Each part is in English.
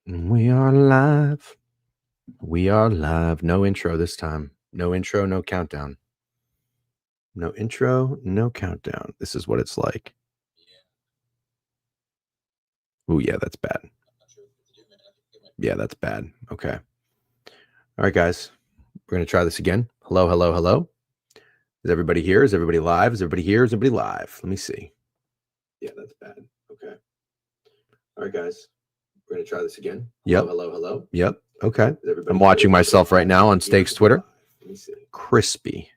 We are live. We are live. No intro this time. No intro, no countdown. No intro, no countdown. This is what it's like. Oh, yeah, that's bad. Yeah, that's bad. Okay. All right, guys. We're going to try this again. Hello, hello, hello. Is everybody here? Is everybody live? Is everybody here? Is everybody live? Let me see. Yeah, that's bad. Okay. All right, guys. We're going to try this again. Yep. Hello, hello, hello. Yep. Okay. I'm watching myself right now on Stakes Twitter. Let me see. Crispy.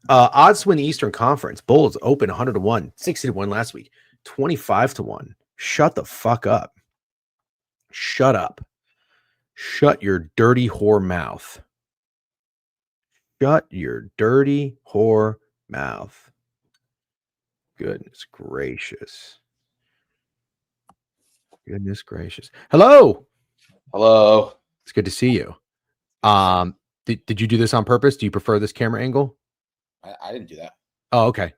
Odds to win the Eastern Conference. Bulls open 100-1, 60-1 last week, 25-1. Shut the fuck up. Shut up. Shut your dirty whore mouth. Shut your dirty whore mouth. Goodness gracious. Goodness gracious. Hello. Hello. It's good to see you. Did you do this on purpose? Do you prefer this camera angle? I didn't do that. Oh, okay.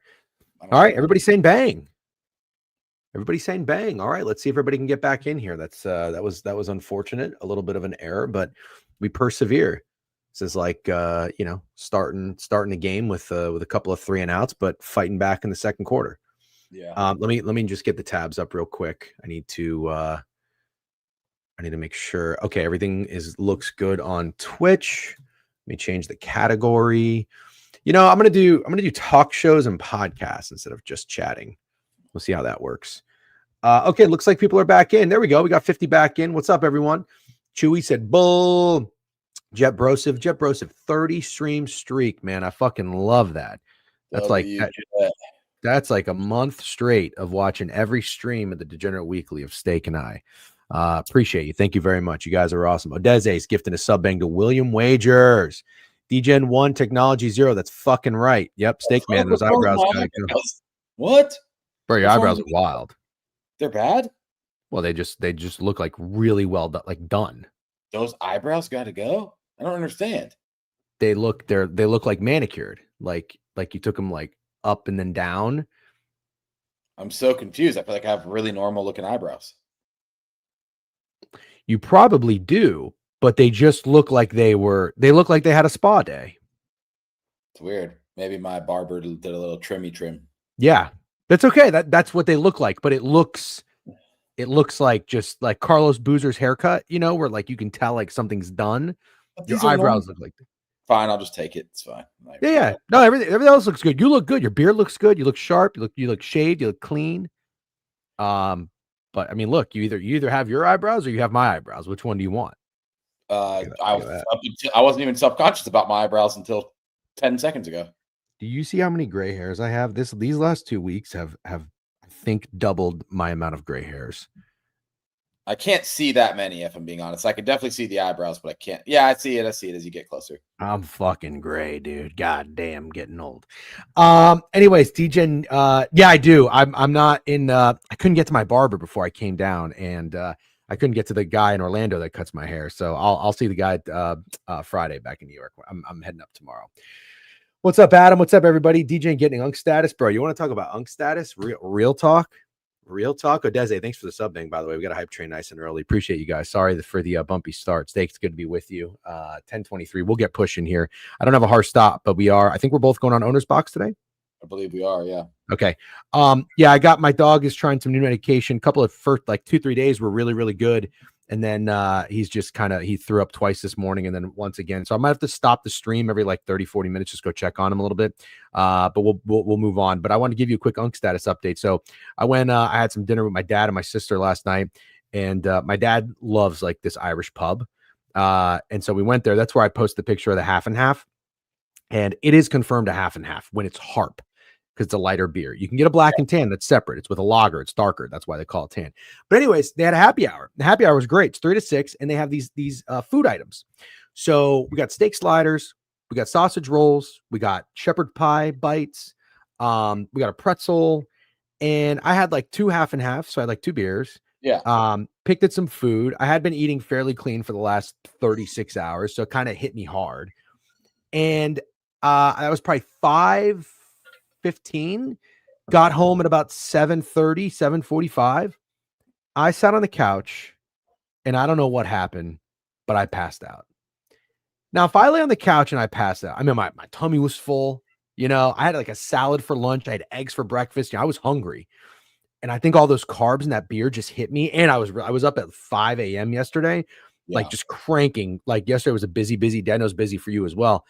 All right. Everybody's saying bang. Everybody's saying bang. All right. Let's see if everybody can get back in here. That was unfortunate. A little bit of an error, but we persevere. This is like starting the game with a couple of 3 and outs, but fighting back in the second quarter. Yeah. Let me just get the tabs up real quick. I need to make sure. Okay, everything looks good on Twitch. Let me change the category. I'm gonna do talk shows and podcasts instead of just chatting. We'll see how that works. Okay, looks like people are back in. There we go. We got 50 back in. What's up, everyone? Chewy said bull. Jet Brosive, 30 stream streak, man. I fucking love that. That's that's like a month straight of watching every stream of the Degenerate Weekly of Steak and I. Appreciate you. Thank you very much. You guys are awesome. Odeze's gifting a sub bang to William Wagers. DGen 1 Technology 0. That's fucking right. Yep. Steak man, those eyebrows gotta go. What? Bro, your eyebrows are wild. They're bad? Well, they just look like really well done, like done. Those eyebrows gotta go? I don't understand. They look like manicured. Like you took them like up and then down. I'm so confused. I feel like I have really normal looking eyebrows. You probably do, but they just look like they had a spa day. It's weird. Maybe my barber did a little trim. Yeah, that's okay. That's what they look like, but it looks like just like Carlos Boozer's haircut, where like you can tell like something's done. Your eyebrows look like fine. I'll just take it. It's fine. Yeah. No, everything else looks good. You look good. Your beard looks good. You look sharp. You look shaved. You look clean. But I mean, look, you either have your eyebrows or you have my eyebrows. Which one do you want? I wasn't even subconscious about my eyebrows until 10 seconds ago. Do you see how many gray hairs I have? These last 2 weeks have I think doubled my amount of gray hairs. I can't see that many, if I'm being honest. I can definitely see the eyebrows, but I can't. Yeah, I see it as you get closer. I'm fucking gray, dude. God damn, getting old. Anyways, DGen, yeah, I do. I'm not in. I couldn't get to my barber before I came down, and I couldn't get to the guy in Orlando that cuts my hair. So I'll see the guy Friday back in New York. I'm heading up tomorrow. What's up, Adam? What's up, everybody? DGen getting Unk status, bro. You want to talk about Unk status? Real talk. Real talk. Odeze, thanks for the sub bang, by the way. We got a hype train nice and early. Appreciate you guys. Sorry for the bumpy start. Steak's good to be with you. 10:23. We'll get pushing here. I don't have a hard stop, but we are. I think we're both going on Owner's Box today. I believe we are, yeah. Okay. Yeah, I got my dog is trying some new medication. Couple of first like 2-3 days were really, really good. And then he's just he threw up twice this morning and then once again. So I might have to stop the stream every like 30-40 minutes, just go check on him a little bit. But we'll move on. But I want to give you a quick Unk status update. So I went, I had some dinner with my dad and my sister last night. And my dad loves like this Irish pub. And so we went there. That's where I posted the picture of the half and half. And it is confirmed a half and half when it's Harp, because it's a lighter beer. You can get a black and tan that's separate. It's with a lager. It's darker. That's why they call it tan. But anyways, they had a happy hour. The happy hour was great. It's 3 to 6, and they have these food items. So we got steak sliders, we got sausage rolls, we got shepherd pie bites, we got a pretzel, and I had like 2 half and half, so I had like 2 beers. Yeah. Picked at some food. I had been eating fairly clean for the last 36 hours, so it kind of hit me hard. And that was probably 5:15, got home at about 7:30, 7:45. I sat on the couch and I don't know what happened, but I passed out. Now, if I lay on the couch and I pass out, I mean, my tummy was full. I had like a salad for lunch. I had eggs for breakfast. I was hungry. And I think all those carbs and that beer just hit me. And I was up at 5 a.m. yesterday, like Yeah. just cranking. Like yesterday was a busy day. I know it's busy for you as well.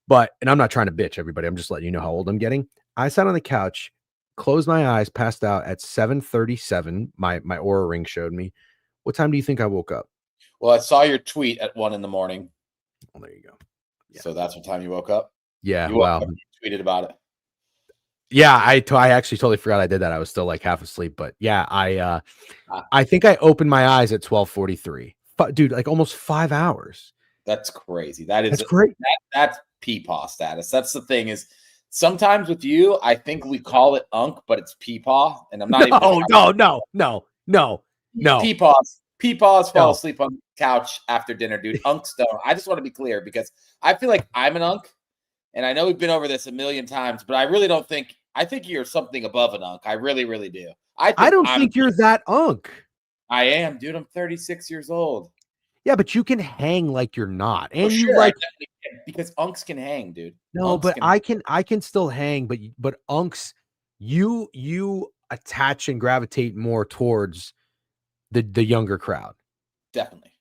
And I'm not trying to bitch, everybody. I'm just letting you know how old I'm getting. I sat on the couch, closed my eyes, passed out at 7:37. My Aura ring showed me. What time do you think I woke up? Well, I saw your tweet at 1 a.m. Oh, there you go. Yeah. So that's what time you woke up? Yeah. You woke Wow. up and you tweeted about it. Yeah, I actually totally forgot I did that. I was still like half asleep, but yeah, I think I opened my eyes at 12:43. Dude, like almost 5 hours. That's crazy. That's great. That's peepaw status. That's the thing is sometimes with you, I think we call it unk, but it's peepaw. And I'm not even No. Peepaws fall No. asleep on the couch after dinner, dude. Unks don't. I just want to be clear because I feel like I'm an unk. And I know we've been over this a million times, but I really don't think I think you're something above an unk. I really, really do. I don't think you're that unk. I am, dude. I'm 36 years old. Yeah, but you can hang like you're not. And sure, I definitely can, because unks can hang, dude. No, Unks but I can still hang, but unks, you attach and gravitate more towards the younger crowd. Definitely.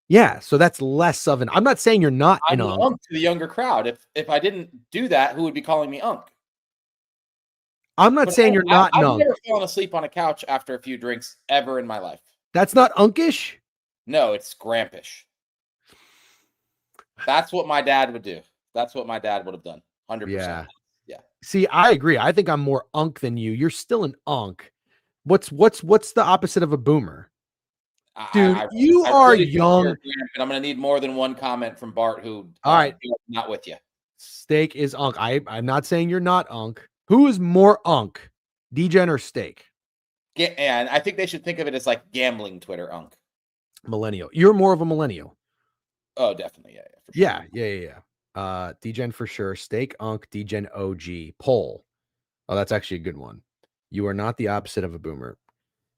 Yeah, so that's less of an. I'm not saying you're not I'm an an unk. unk to the younger crowd. If I didn't do that, who would be calling me unk? I'm not saying you're not an I've unk. never fallen asleep on a couch after a few drinks ever in my life. That's not unkish. No, it's grampish. That's what my dad would do. That's what my dad would have done. 100%. Yeah. See, I agree. I think I'm more unk than you. You're still an unk. What's the opposite of a boomer? Dude, you are really young. And I'm going to need more than one comment from Bart who all right, not with you. Steak is unk. I'm not saying you're not unk. Who is more unk, DGen or Steak? Yeah, and I think they should think of it as like gambling Twitter unk. Millennial. You're more of a millennial. Oh, definitely. Yeah, for sure. Yeah. DGen for sure. Steak, unk, DGen OG. Poll. Oh, that's actually a good one. You are not the opposite of a boomer.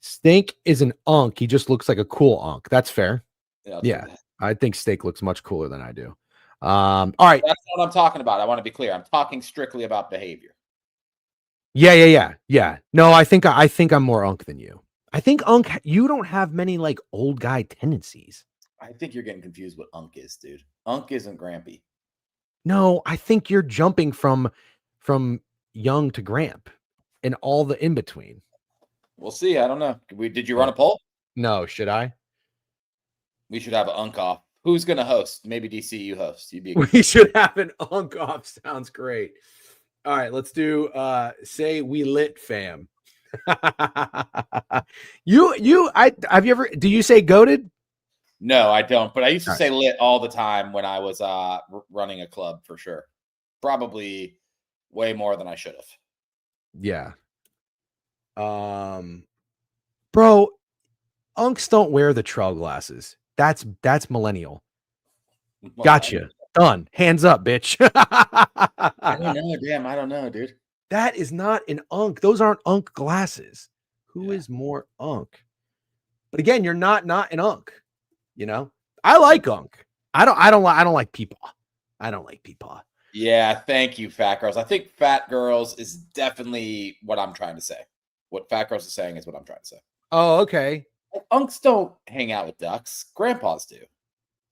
Steak is an unk. He just looks like a cool unk. That's fair. Yeah. I think Steak looks much cooler than I do. All right. That's what I'm talking about. I want to be clear. I'm talking strictly about behavior. Yeah. No, I think I'm more unk than you. I think unk, you don't have many like old guy tendencies. I think you're getting confused what unk is, dude. Unk isn't grampy. No, I think you're jumping from young to gramp and all the in between. We'll see. I don't know. Did you run a poll? No, should I? We should have an unk off. Who's going to host? Maybe DC you host. We should have an unk off. Sounds great. All right, let's do say we lit fam. Have you ever, do you say goated? No, I don't. But I used to say lit all the time when I was running a club for sure. Probably way more than I should have. Yeah. Bro, unks don't wear the trail glasses. That's millennial. Gotcha. Done. Hands up, bitch. I don't know. Damn, I don't know, dude. That is not an unk. Those aren't unk glasses. Who is more unk? But again, you're not an unk. I like unk. I don't like peepaw. I don't like peepaw. Yeah, thank you, Fat Girls. I think Fat Girls is definitely what I'm trying to say. What Fat Girls is saying is what I'm trying to say. Oh, okay. Unks don't hang out with ducks. Grandpas do.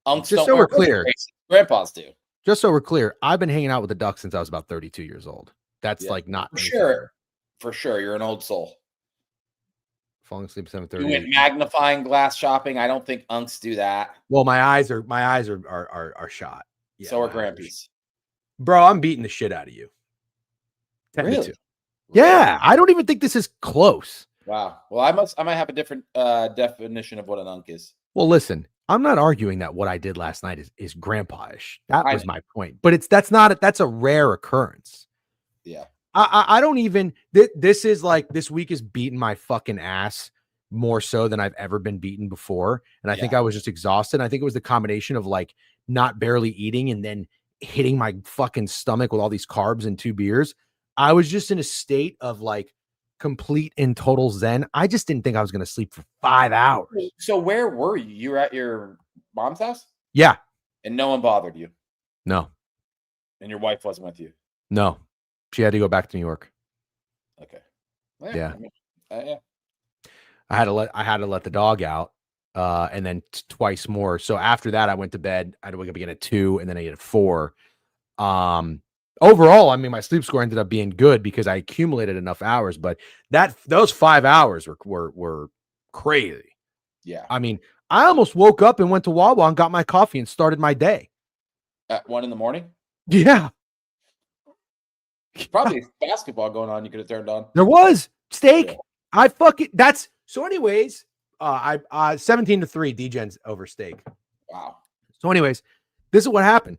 Unks just so we're clear. Grandpas do. Just so we're clear, I've been hanging out with the ducks since I was about 32 years old. That's like not for sure. For sure, you're an old soul. Falling asleep at 7:30. You went magnifying glass shopping. I don't think unks do that. Well, my eyes are shot. Yeah, so are Grampies. Bro, I'm beating the shit out of you. 10-2. Really? Yeah, I don't even think this is close. Wow. Well, I might have a different definition of what an unk is. Well, listen, I'm not arguing that what I did last night is grandpa-ish. That was my point. But that's a rare occurrence. Yeah. I don't even this is like this week is beating my fucking ass more so than I've ever been beaten before. And I think I was just exhausted. I think it was the combination of like not barely eating and then hitting my fucking stomach with all these carbs and 2 beers. I was just in a state of like complete and total zen. I just didn't think I was going to sleep for 5 hours. So where were you? You were at your mom's house? Yeah. And no one bothered you? No. And your wife wasn't with you? No. She had to go back to New York. Okay. Yeah. I mean, yeah. I had to let the dog out, and then twice more. So after that, I went to bed. I had to wake up again at 2, and then I ate at 4. Overall, I mean, my sleep score ended up being good because I accumulated enough hours. But those 5 hours were crazy. Yeah. I mean, I almost woke up and went to Wawa and got my coffee and started my day. At 1 a.m? Yeah. Probably basketball going on. You could have turned on. There was steak. Yeah. I fucking that's so. Anyways, I 17-3 D-Gen's over steak. Wow. So, anyways, this is what happened.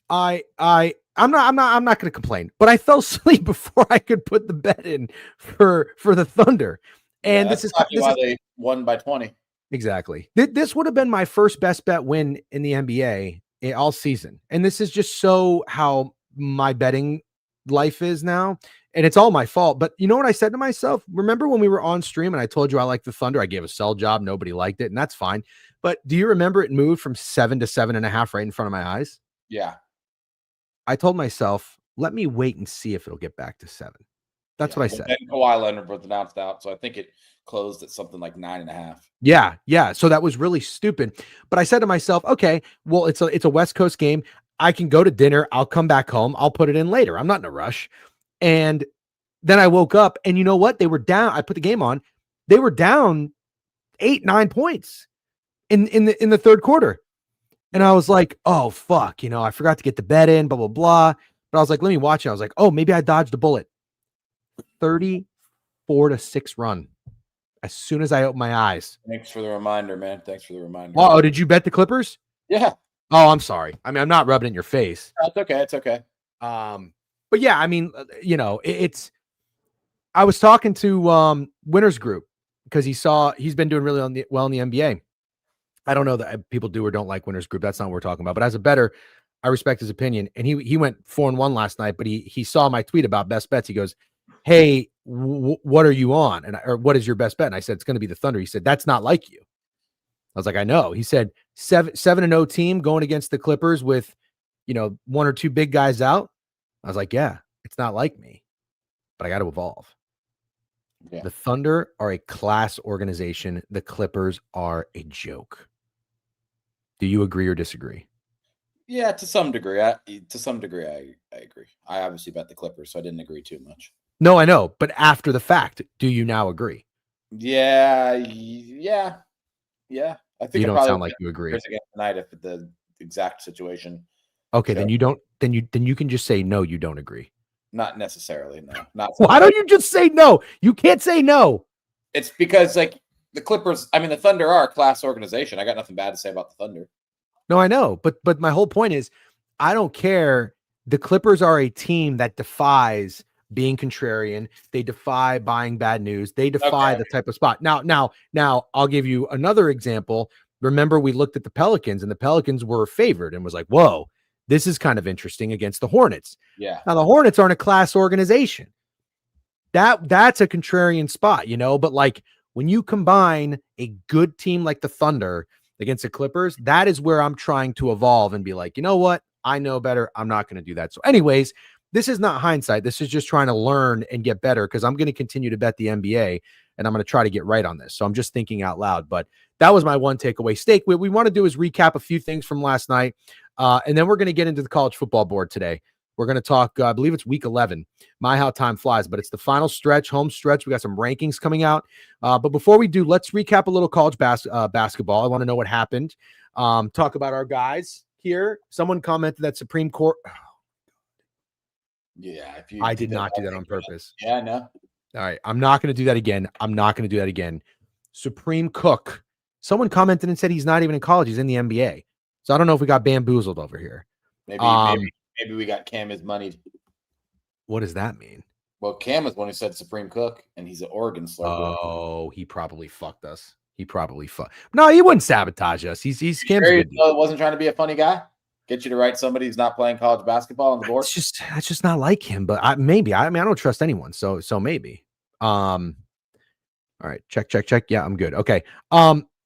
I'm not going to complain, but I fell asleep before I could put the bet in for the Thunder, and this is why they won by 20. Exactly. This would have been my first best bet win in the NBA all season, and this is just so how my betting life is now. And it's all my fault. But you know what I said to myself? Remember when we were on stream and I told you I liked the Thunder? I gave a sell job. Nobody liked it. And that's fine. But do you remember it moved from 7 to 7.5 right in front of my eyes? Yeah. I told myself, let me wait and see if it'll get back to 7. That's what I said. And Kawhi Leonard was announced out. So I think it closed at something like 9.5. Yeah. Yeah. So that was really stupid. But I said to myself, okay, well, it's a West Coast game. I can go to dinner. I'll come back home. I'll put it in later. I'm not in a rush. And then I woke up and you know what? They were down. I put the game on. They were down 8-9 points in the third quarter. And I was like, oh, fuck. You know, I forgot to get the bet in, blah, blah, blah. But I was like, let me watch it. I was like, oh, maybe I dodged a bullet. 34-6 run. As soon as I opened my eyes. Thanks for the reminder, man. Thanks for the reminder. Oh, did you bet the Clippers? Yeah. Oh, I'm sorry. I mean, I'm not rubbing it in your face. That's okay. It's okay. But yeah, I mean, you know, I was talking to Winners Group because he's been doing really well in the NBA. I don't know that people do or don't like Winners Group. That's not what we're talking about. But as a bettor, I respect his opinion. And he went 4-1 last night, but he saw my tweet about best bets. He goes, hey, what are you on? Or what is your best bet? And I said, it's going to be the Thunder. He said, that's not like you. I was like, I know. He said 7-0 team going against the Clippers with, you know, 1 or 2 big guys out. I was like, yeah, it's not like me, but I got to evolve. Yeah. The Thunder are a class organization. The Clippers are a joke. Do you agree or disagree? Yeah, to some degree. I agree. I obviously bet the Clippers, so I didn't agree too much. No, I know. But after the fact, do you now agree? Yeah. I think you don't sound like you agree. Again tonight, if the exact situation. Okay, so, then you don't. Then you can just say no. You don't agree. Not necessarily. No. Not. Why don't you just say no? You can't say no. It's because like the Clippers. I mean, the Thunder are a class organization. I got nothing bad to say about the Thunder. No, I know, but my whole point is, I don't care. The Clippers are a team that defies being contrarian. They defy buying bad news. They defy the type of spot. Now, I'll give you another example. Remember, we looked at the Pelicans, and the Pelicans were favored, and was like, "Whoa, this is kind of interesting against the Hornets." Yeah. Now the Hornets aren't a class organization. That's a contrarian spot, you know. But like when you combine a good team like the Thunder against the Clippers, that is where I'm trying to evolve and be like, you know what? I know better. I'm not going to do that. So anyways, this is not hindsight. This is just trying to learn and get better because I'm going to continue to bet the NBA and I'm going to try to get right on this. So I'm just thinking out loud. But that was my one takeaway. Steak, what we want to do is recap a few things from last night. And then we're going to get into the college football board today. We're going to talk, I believe it's week 11. My, how time flies, but it's the final stretch, home stretch. We got some rankings coming out. But before we do, let's recap a little college basketball. I want to know what happened. Talk about our guys here. Someone commented that Supreme Court. Yeah. I did not do that on purpose. Yeah, no. All right. I'm not going to do that again. Supreme Cook. Someone commented and said he's not even in college. He's in the NBA. So I don't know if we got bamboozled over here. Maybe we got Cam his money. What does that mean? Well, Cam is one who said Supreme Cook, and he's an Oregon slugger. Oh, he probably fucked us. No, he wouldn't sabotage us. He's Cam's sure wasn't trying to be a funny guy. Get you to write somebody who's not playing college basketball on the board. That's just not like him. But maybe. I mean, I don't trust anyone. So maybe. All right, check. Yeah, I'm good. Okay.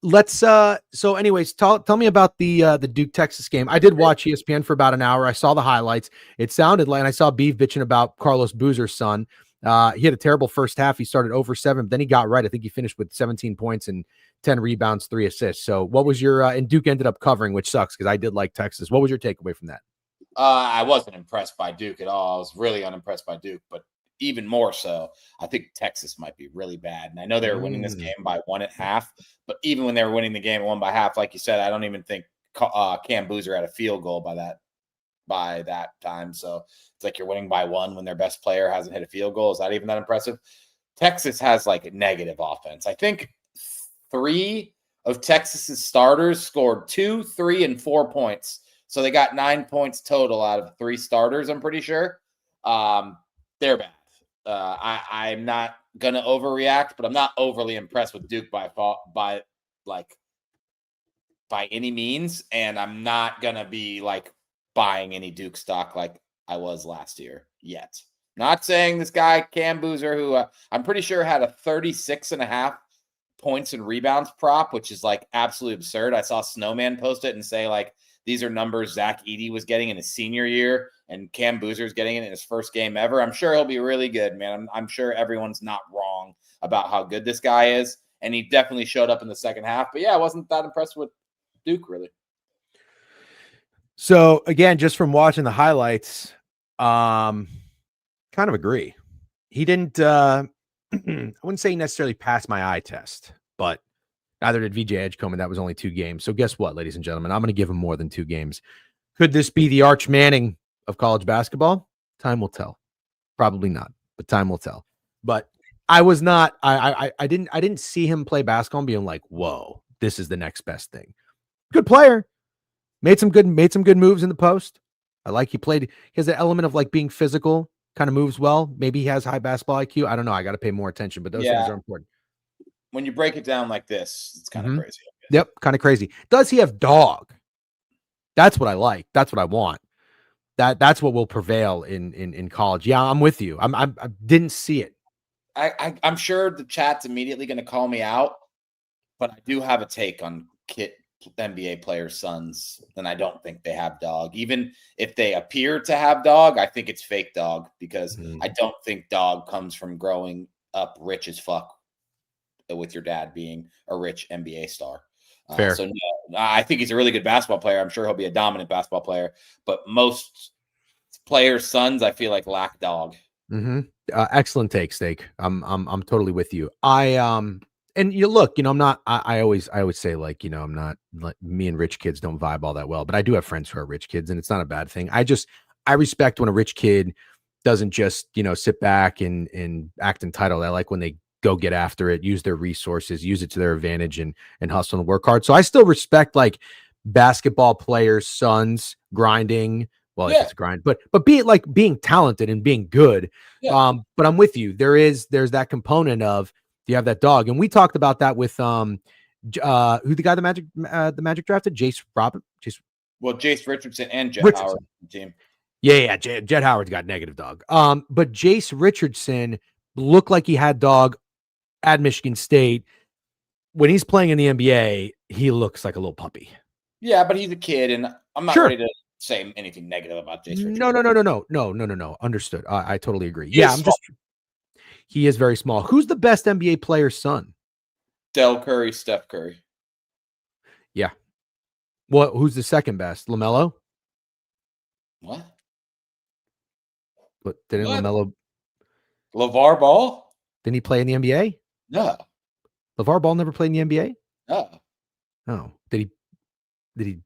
Let's so anyways, tell me about the Duke Texas game. I did watch ESPN for about an hour. I saw the highlights. It sounded like, and I saw Beef bitching about Carlos Boozer's son. He had a terrible first half. He started over 7, but then he got right. I think he finished with 17 points and 10 rebounds, 3 assists. So what was your and Duke ended up covering, which sucks because I did like Texas. What was your takeaway from that? I wasn't impressed by Duke at all. I was really unimpressed by Duke, but even more so, I think Texas might be really bad. And I know they were winning this game by 1 at half, but even when they were winning the game 1 by half, like you said, I don't even think Cam Boozer had a field goal by that time. So it's like you're winning by 1 when their best player hasn't hit a field goal. Is that even that impressive? Texas has like a negative offense. I think 3 of Texas's starters scored 2, 3, and 4 points. So they got 9 points total out of 3 starters, I'm pretty sure. They're bad. I'm not going to overreact, but I'm not overly impressed with Duke by any means. And I'm not going to be like buying any Duke stock like I was last year yet. Not saying this guy, Cam Boozer, who I'm pretty sure had a 36.5 points and rebounds prop, which is like absolutely absurd. I saw Snowman post it and say like, these are numbers Zach Edey was getting in his senior year, and Cam Boozer is getting it in his first game ever. I'm sure he'll be really good, man. I'm sure everyone's not wrong about how good this guy is, and he definitely showed up in the second half. But yeah, I wasn't that impressed with Duke, really. So again, just from watching the highlights, kind of agree. He didn't. I wouldn't say he necessarily passed my eye test, but neither did VJ Edgecombe, and that was only 2 games. So guess what, ladies and gentlemen? I'm going to give him more than 2 games. Could this be the Arch Manning of college basketball? Time will tell. Probably not, but time will tell. But I was not. I didn't see him play basketball and being like, whoa, this is the next best thing. Good player. Made some good moves in the post. I like he has an element of like being physical, kind of moves well. Maybe he has high basketball IQ. I don't know. I got to pay more attention, but those things are important. When you break it down like this, it's kind of crazy. Yep, kind of crazy. Does he have dog? That's what I like. That's what I want. That's what will prevail in college. Yeah, I'm with you. I didn't see it. I'm sure the chat's immediately going to call me out, but I do have a take on NBA players' sons, and I don't think they have dog. Even if they appear to have dog, I think it's fake dog because I don't think dog comes from growing up rich as fuck with your dad being a rich NBA star. Fair. So no, I think he's a really good basketball player. I'm sure he'll be a dominant basketball player, but most players' sons, I feel like lack dog. Excellent take, Steak. I'm totally with you. And you look, I'm not, I always say like, I'm not like me and rich kids don't vibe all that well, but I do have friends who are rich kids and it's not a bad thing. I respect when a rich kid doesn't just, sit back and act entitled. I like when they go get after it, use their resources, use it to their advantage and hustle and work hard. So I still respect like basketball players' sons grinding. Well, if it's a grind, but be it like being talented and being good. Yeah. But I'm with you. There's that component of, do you have that dog? And we talked about that with who the guy the Magic drafted? Jace Richardson and Jet Howard team. Yeah, Jet Howard's got negative dog. But Jace Richardson looked like he had dog at Michigan State. When he's playing in the NBA, he looks like a little puppy. Yeah, but he's a kid, and I'm not ready to say anything negative about Jace Richardson. No. Understood. I totally agree. He is very small. Who's the best NBA player's son? Del Curry, Steph Curry. Yeah. Well, who's the second best? LaMelo? What? But didn't LaMelo? LeVar Ball? Didn't he play in the NBA? No. LeVar Ball never played in the NBA? No. Oh. Did he do anything?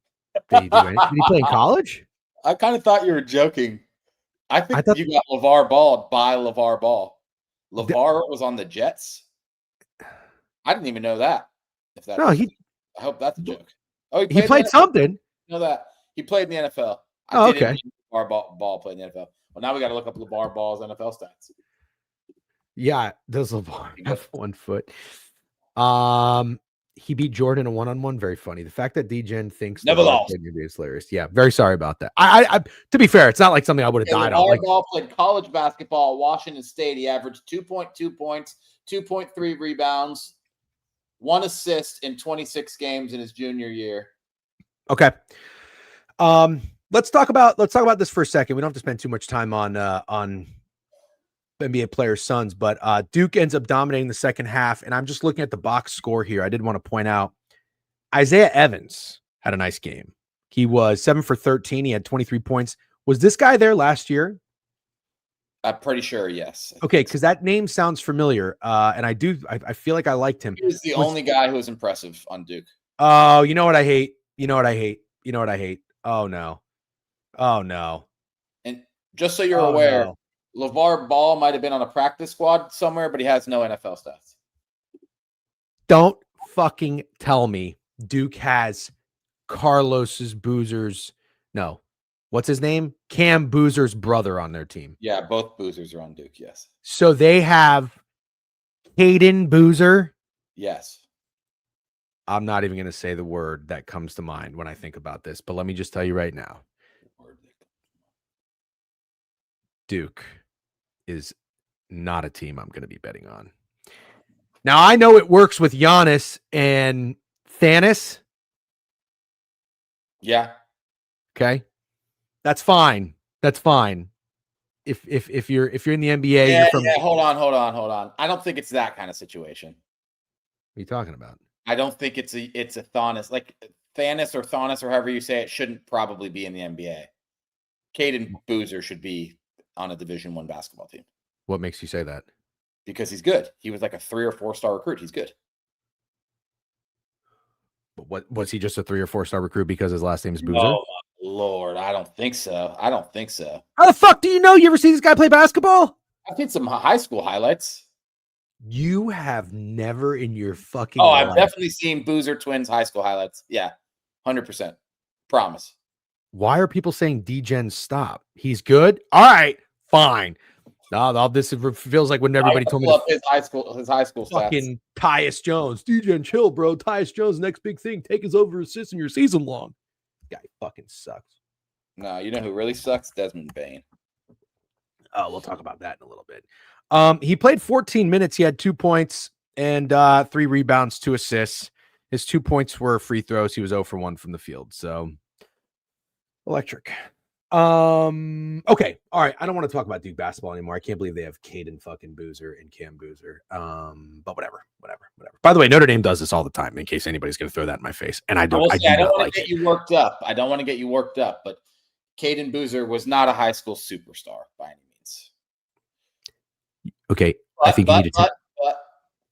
Did he play in college? I kind of thought you were joking. I thought you got LeVar Ball by LeVar Ball. LeVar was on the Jets. I didn't even know that. I hope that's a joke. Oh, he played something. Know that he played in the NFL. Okay. LeVar Ball played in the NFL. Well, now we got to look up LeVar Ball's NFL stats. Yeah, does LeVar have 1 foot? he beat Jordan a one-on-one. Very funny. The fact that DGen thinks Never LeVar lost. played NBA is hilarious. Yeah, very sorry about that. I to be fair, it's not like something I would have died on. LeVar Like, Ball played college basketball at Washington State. He averaged 2.2 points, 2.3 rebounds, 1 assist in 26 games in his junior year. okay. Let's talk about this for a second. We don't have to spend too much time on NBA players' sons, but Duke ends up dominating the second half. And I'm just looking at the box score here. I did want to point out Isaiah Evans had a nice game. He was 7 for 13. He had 23 points. Was this guy there last year? I'm pretty sure, yes. Okay, because that name sounds familiar. And I feel like I liked him. He was the only guy who was impressive on Duke. Oh, you know what I hate? You know what I hate? You know what I hate? Oh, no. Oh, no. And just so you're aware, no. LeVar Ball might have been on a practice squad somewhere, but he has no NFL stats. Don't fucking tell me Duke has Carlos's Boozer's. No. What's his name? Cam Boozer's brother on their team. Yeah, both Boozers are on Duke, yes. So they have Caden Boozer? Yes. I'm not even going to say the word that comes to mind when I think about this, but let me just tell you right now. Duke is not a team I'm going to be betting on. Now, I know it works with Giannis and Thanos. Yeah. Okay. That's fine. That's fine. If you're in the NBA, yeah, you're from... hold on. I don't think it's that kind of situation. What are you talking about? I don't think it's a Thanos, like Thanos or however you say it, shouldn't probably be in the NBA. Caden Boozer should be on a Division I basketball team. What makes you say that? Because he's good. He was like a 3 or 4 star recruit. He's good. But what was he, just a 3 or 4 star recruit because his last name is Boozer? Oh my Lord, I don't think so. How the fuck do you know? You ever see this guy play basketball? I've seen some high school highlights. You have never in your fucking life. I've definitely seen Boozer twins high school highlights. Yeah, 100%. Promise. Why are people saying DGen stop? He's good. All right, fine. No, this feels like when everybody told me his high school fucking stats. Tyus Jones, DGen chill, bro. Tyus Jones, next big thing. Take his over assists in your season long. Guy fucking sucks. No, you know who really sucks? Desmond Bane. Oh, we'll talk about that in a little bit. He played 14 minutes. He had 2 points and 3 rebounds, 2 assists. His 2 points were free throws. He was 0 for 1 from the field. So electric. Okay. All right. I don't want to talk about Duke basketball anymore. I can't believe they have Caden fucking Boozer and Cam Boozer. But whatever. By the way, Notre Dame does this all the time in case anybody's going to throw that in my face. And I don't want to get you worked up. I don't want to get you worked up, but Caden Boozer was not a high school superstar by any means. Okay. I think you need to but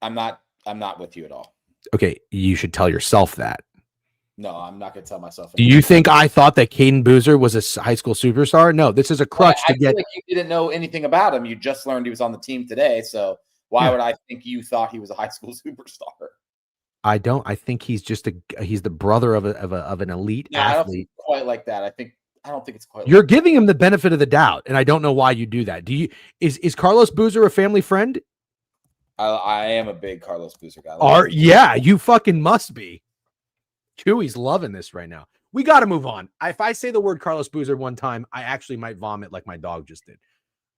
I'm not with you at all. Okay. You should tell yourself that. No, I'm not going to tell myself. Do you think I thought that Caden Boozer was a high school superstar? No, this is a crutch to get. Feel like you didn't know anything about him. You just learned he was on the team today. So why would I think you thought he was a high school superstar? I don't. I think he's just he's the brother of an elite athlete. I don't think it's quite like that. I don't think it's quite. You're giving him the benefit of the doubt, and I don't know why you do that. Is Carlos Boozer a family friend? I am a big Carlos Boozer guy. Yeah, you fucking must be. Chewy's loving this right now. We got to move on. If I say the word Carlos Boozer one time, I actually might vomit like my dog just did.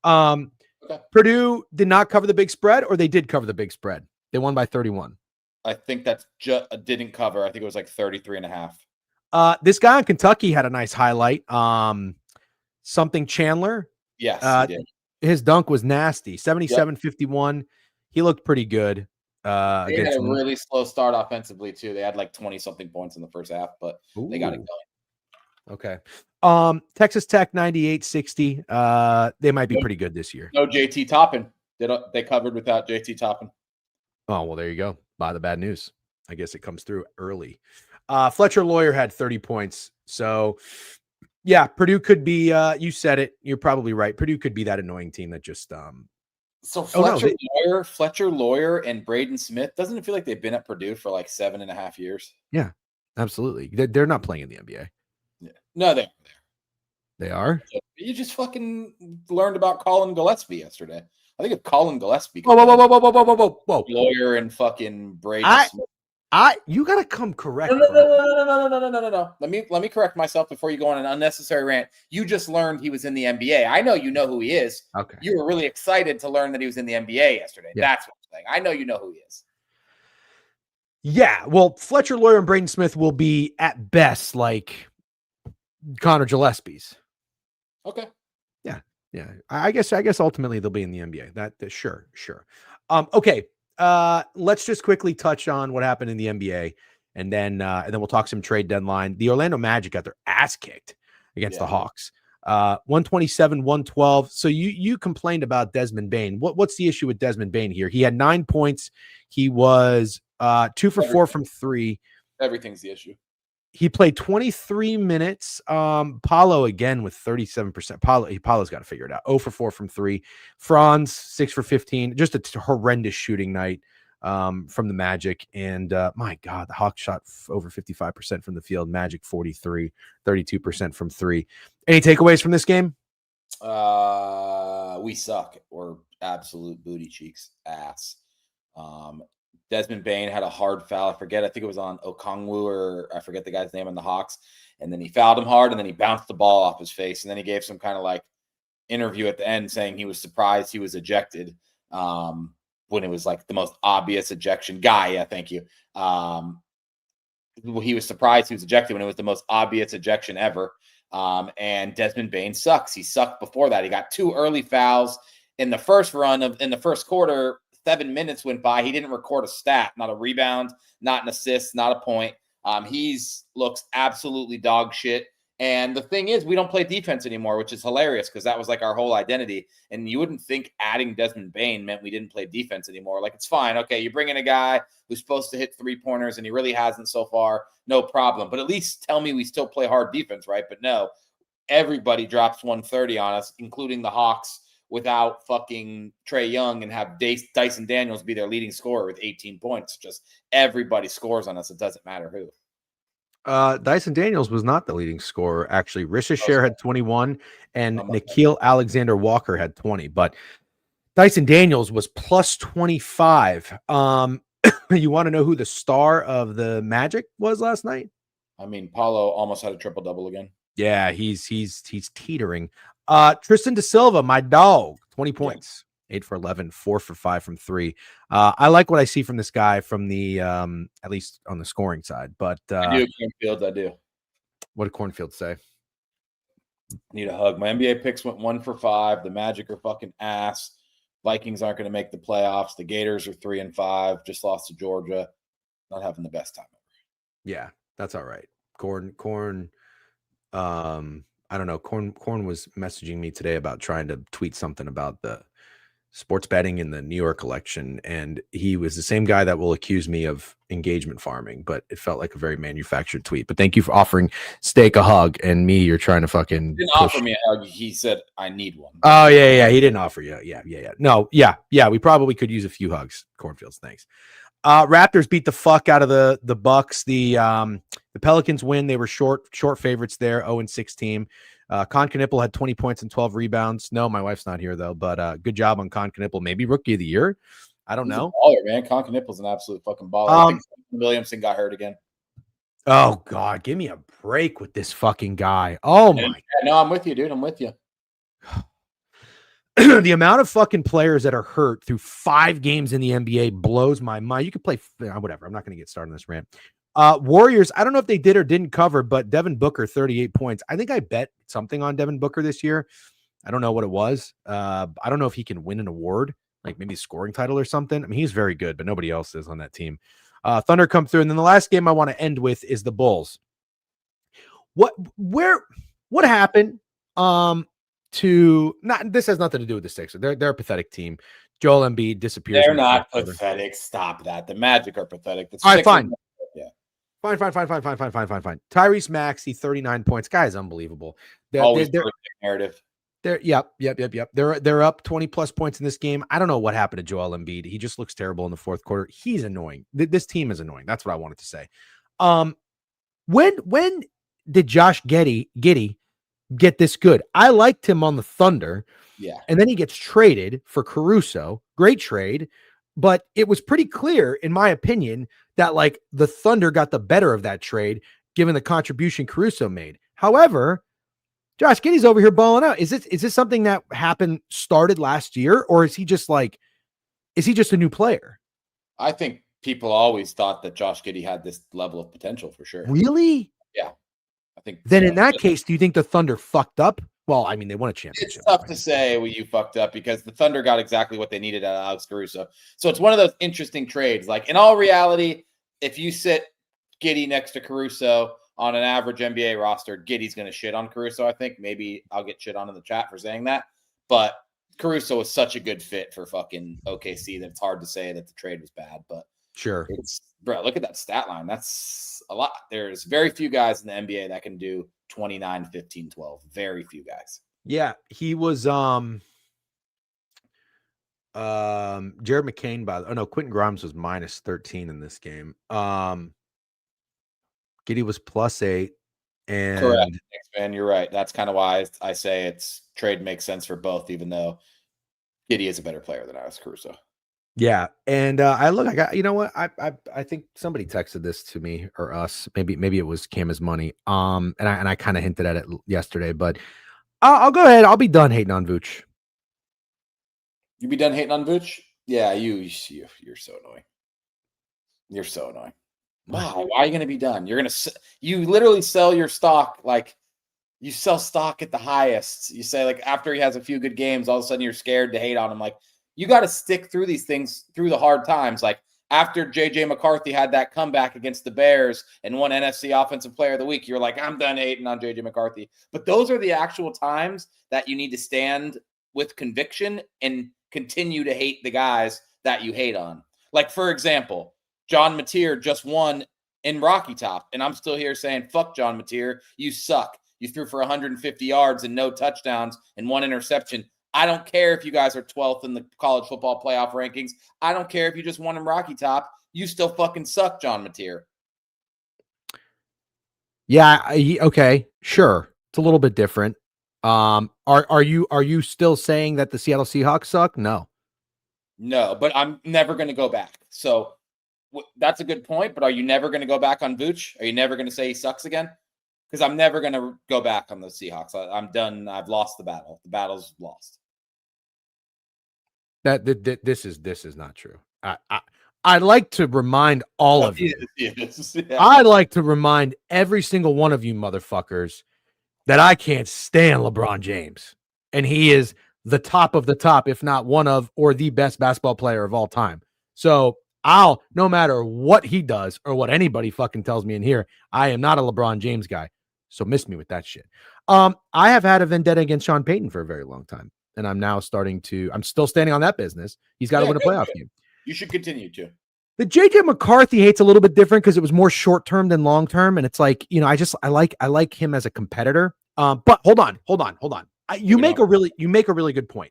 Okay. Purdue did not cover the big spread, or they did cover the big spread. They won by 31. I think that's just didn't cover. I think it was like 33.5. This guy in Kentucky had a nice highlight. Something Chandler. Yes, he did. His dunk was nasty. 77-51. He looked pretty good. They had a really slow start offensively too. They had like 20-something points in the first half, but they got it Okay. going. Texas Tech 98-60. They might be pretty good this year. No JT Toppin. They covered without JT Toppin. Oh, well, there you go. Buy the bad news. I guess it comes through early. Fletcher Lawyer had 30 points. So, yeah, Purdue could be, you said it. You're probably right. Purdue could be that annoying team that just So Fletcher Lawyer and Braden Smith, doesn't it feel like they've been at Purdue for like 7.5 years? Yeah, absolutely. They're not playing in the NBA. Yeah. No, they are. You just fucking learned about Colin Gillespie yesterday. I think if Colin Gillespie, whoa, Lawyer and fucking Braden Smith. You gotta come correct. No. Let me correct myself before you go on an unnecessary rant. You just learned he was in the NBA. I know you know who he is. Okay. You were really excited to learn that he was in the NBA yesterday. Yeah. That's what I'm saying. I know you know who he is. Yeah. Well, Fletcher Lawyer and Braden Smith will be at best like Connor Gillespie's. Okay. Yeah. I guess ultimately they'll be in the NBA. That sure. Okay. Let's just quickly touch on what happened in the NBA, and then we'll talk some trade deadline. The Orlando Magic got their ass kicked against the Hawks. 127-112. So you complained about Desmond Bane. What's the issue with Desmond Bane here? He had 9 points. He was 2 for 4 from 3. Everything's the issue. He played 23 minutes. Paulo again with 37%. Paulo's got to figure it out. 0 for 4 from 3. Franz 6 for 15. Just a horrendous shooting night from the Magic. And my God, the Hawks shot over 55% from the field. Magic 43, 32% from 3. Any takeaways from this game? We suck. We're absolute booty cheeks ass. Desmond Bane had a hard foul. I think it was on Okongwu, or I forget the guy's name on the Hawks. And then he fouled him hard, and then he bounced the ball off his face. And then he gave some kind of like interview at the end saying he was surprised he was ejected when it was like the most obvious ejection. Thank you. He was surprised he was ejected when it was the most obvious ejection ever. And Desmond Bane sucks. He sucked before that. He got 2 early fouls in the first in the first quarter. 7 minutes went by. He didn't record a stat, not a rebound, not an assist, not a point. He's looks absolutely dog shit. And the thing is, we don't play defense anymore, which is hilarious because that was like our whole identity. And you wouldn't think adding Desmond Bane meant we didn't play defense anymore. Like, it's fine. Okay, you bring in a guy who's supposed to hit 3-pointers and he really hasn't so far. No problem. But at least tell me we still play hard defense, right? But no, everybody drops 130 on us, including the Hawks, without fucking Trae Young, and have Dyson Daniels be their leading scorer with 18 points. Just everybody scores on us. It doesn't matter who. Dyson Daniels was not the leading scorer, actually. Rishashare had 21, and Nickeil Alexander-Walker had 20. But Dyson Daniels was plus 25. You want to know who the star of the Magic was last night? I mean, Paulo almost had a triple-double again. Yeah, he's teetering. Tristan da Silva, my dog, 20 points, 8 for 11, 4 for 5 from 3. I like what I see from this guy from the at least on the scoring side. But I do. Cornfields, I do. What did Cornfield say? Need a hug. My NBA picks went 1 for 5. The Magic are fucking ass. Vikings aren't going to make the playoffs. The Gators are 3-5. Just lost to Georgia. Not having the best time ever. Yeah, that's all right. Corn. I don't know. Corn was messaging me today about trying to tweet something about the sports betting in the New York election. And he was the same guy that will accuse me of engagement farming, but it felt like a very manufactured tweet. But thank you for offering Steak a hug, and me, you're trying to fucking He didn't offer me a hug. He said, I need one. Oh, yeah. He didn't offer you. Yeah. No, yeah. We probably could use a few hugs. Cornfields. Thanks. Raptors beat the fuck out of the Bucks. The Pelicans win. They were short favorites there. 0-6 team. Con Knipple had 20 points and 12 rebounds. No, my wife's not here though, but good job on Con Knipple. Maybe rookie of the year. I don't know. A baller, man. Con Knipple's an absolute fucking baller. I think Williamson got hurt again. Oh God, give me a break with this fucking guy. Oh my. Yeah, no, I'm with you, dude. I'm with you. The amount of fucking players that are hurt through 5 games in the NBA blows my mind. You could play whatever. I'm not going to get started on this rant. Warriors, I don't know if they did or didn't cover, but Devin Booker, 38 points. I think I bet something on Devin Booker this year. I don't know what it was. I don't know if he can win an award, like maybe a scoring title or something. I mean, he's very good, but nobody else is on that team. Thunder come through. And then the last game I want to end with is the Bulls. What happened? This has nothing to do with the Sixers. They're a pathetic team. Joel Embiid disappears. They're not pathetic. Stop that. The Magic are pathetic. All right, fine. Yeah. Fine. Tyrese Maxey, 39 points. Guy is unbelievable. Always narrative. Yep. They're up 20 plus points in this game. I don't know what happened to Joel Embiid. He just looks terrible in the fourth quarter. He's annoying. This team is annoying. That's what I wanted to say. When did Josh Giddey get this good? I liked him on the Thunder. Yeah. And then he gets traded for Caruso. Great trade. But it was pretty clear, in my opinion, that like the Thunder got the better of that trade, given the contribution Caruso made. However, Josh Giddey's over here balling out. Is this something that started last year, or is he just a new player? I think people always thought that Josh Giddey had this level of potential for sure. Really? Yeah. I think then in that case, do you think the Thunder fucked up? Well, I mean, they won a championship. It's tough to say you fucked up because the Thunder got exactly what they needed out of Alex Caruso. So it's one of those interesting trades. Like in all reality, if you sit Giddey next to Caruso on an average NBA roster, Giddey's going to shit on Caruso. I think maybe I'll get shit on in the chat for saying that, but Caruso was such a good fit for fucking OKC that it's hard to say that the trade was bad. But sure, bro, look at that stat line. That's a lot. There's very few guys in the NBA that can do 29, 15, 12. Very few guys. Yeah, he was Jared McCain Quentin Grimes was minus 13 in this game. Giddey was +8. And correct. Thanks, man. You're right. That's kind of why I say it's trade makes sense for both, even though Giddey is a better player than Alex Caruso. Yeah, and you know what? I think somebody texted this to me or us. Maybe it was Cam is money. And I kind of hinted at it yesterday, but I'll go ahead. I'll be done hating on Vooch. You be done hating on Vooch? Yeah, you're so annoying. You're so annoying. Wow, why are you going to be done? You literally sell your stock. Like you sell stock at the highest. You say like after he has a few good games, all of a sudden you're scared to hate on him. Like you got to stick through these things through the hard times. Like after JJ McCarthy had that comeback against the Bears and won NFC Offensive Player of the Week, you're like, I'm done hating on JJ McCarthy. But those are the actual times that you need to stand with conviction and continue to hate the guys that you hate on. Like, for example, John Mateer just won in Rocky Top, and I'm still here saying, fuck John Mateer. You suck. You threw for 150 yards and no touchdowns and 1 interception. I don't care if you guys are 12th in the college football playoff rankings. I don't care if you just won in Rocky Top. You still fucking suck, John Mateer. Yeah, okay, sure. It's a little bit different. Are you still saying that the Seattle Seahawks suck? No, but I'm never going to go back. So that's a good point. But are you never going to go back on Vooch? Are you never going to say he sucks again? Because I'm never going to go back on the Seahawks. I'm done. I've lost the battle. The battle's lost. This is not true. I'd like to remind all of you. Yes. Yeah. I'd like to remind every single one of you motherfuckers that I can't stand LeBron James. And he is the top of the top, if not one of, or the best basketball player of all time. So no matter what he does or what anybody fucking tells me in here, I am not a LeBron James guy. So miss me with that shit. I have had a vendetta against Sean Payton for a very long time. And I'm now I'm still standing on that business. He's got to win a playoff game. You should continue to. The JJ McCarthy hate's a little bit different because it was more short-term than long-term. And it's like, I like him as a competitor. But hold on. You make a really good point.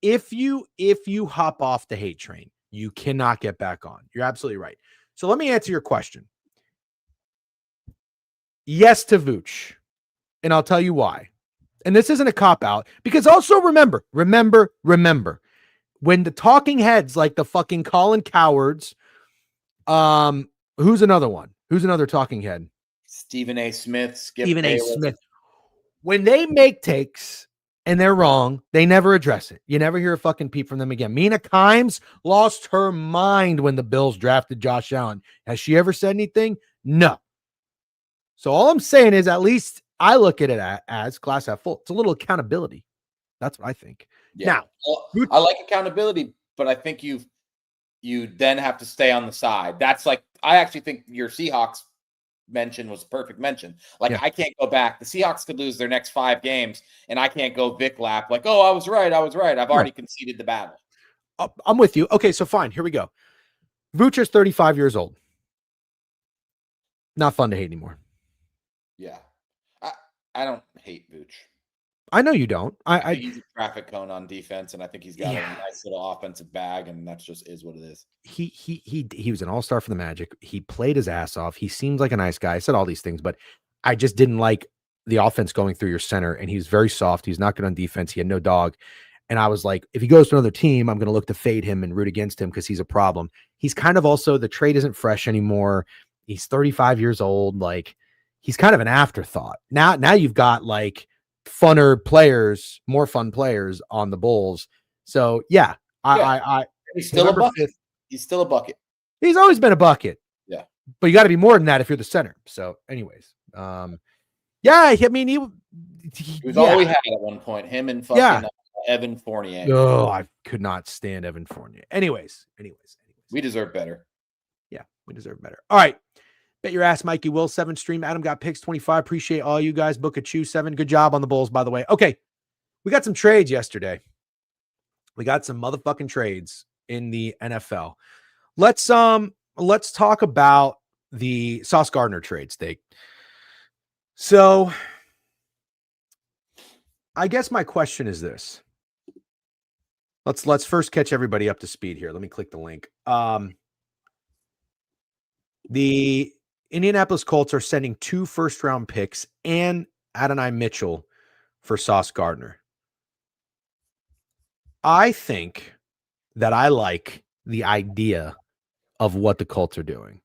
If you hop off the hate train, you cannot get back on. You're absolutely right. So let me answer your question. Yes to Vooch. And I'll tell you why. And this isn't a cop-out, because also remember, when the talking heads like the fucking Colin Cowards, who's another one? Who's another talking head? Stephen A. Smith. When they make takes and they're wrong, they never address it. You never hear a fucking peep from them again. Mina Kimes lost her mind when the Bills drafted Josh Allen. Has she ever said anything? No. So all I'm saying is, at least I look at it as glass half full. It's a little accountability. That's what I think. Yeah. Now, I like accountability, but I think you then have to stay on the side. That's like, I actually think your Seahawks mention was a perfect mention. Like, yeah. I can't go back. The Seahawks could lose their next 5 games, and I can't go Vic lap like, oh, I was right. I've already conceded the battle. I'm with you. Okay, so fine. Here we go. Voocher's 35 years old. Not fun to hate anymore. Yeah. I don't hate Vooch. I know you don't. I think he's a traffic cone on defense, and I think he's got a nice little offensive bag, and that's just is what it is. He was an all-star for the Magic. He played his ass off. He seems like a nice guy. I said all these things, but I just didn't like the offense going through your center, and he was very soft. He's not good on defense. He had no dog. And I was like, if he goes to another team, I'm going to look to fade him and root against him because he's a problem. He's kind of also, the trade isn't fresh anymore. He's 35 years old. Like, he's kind of an afterthought. Now you've got like funner players, more fun players on the Bulls. So yeah, he's still a bucket. 5th, he's still a bucket. He's always been a bucket. Yeah. But you got to be more than that if you're the center. So anyways, yeah, I mean, he was all we had at one point. Him and fucking Evan Fournier. Oh, I could not stand Evan Fournier. Anyways. We deserve better. Yeah, we deserve better. All right. Bet your ass, Mikey Will. 7 stream. Adam got picks 25. Appreciate all you guys. Book a chew 7. Good job on the Bulls, by the way. Okay. We got some trades yesterday. We got some motherfucking trades in the NFL. Let's talk about the Sauce Gardner trade, Steak. So I guess my question is this. Let's first catch everybody up to speed here. Let me click the link. The Indianapolis Colts are sending 2 first-round picks and Adonai Mitchell for Sauce Gardner. I think that I like the idea of what the Colts are doing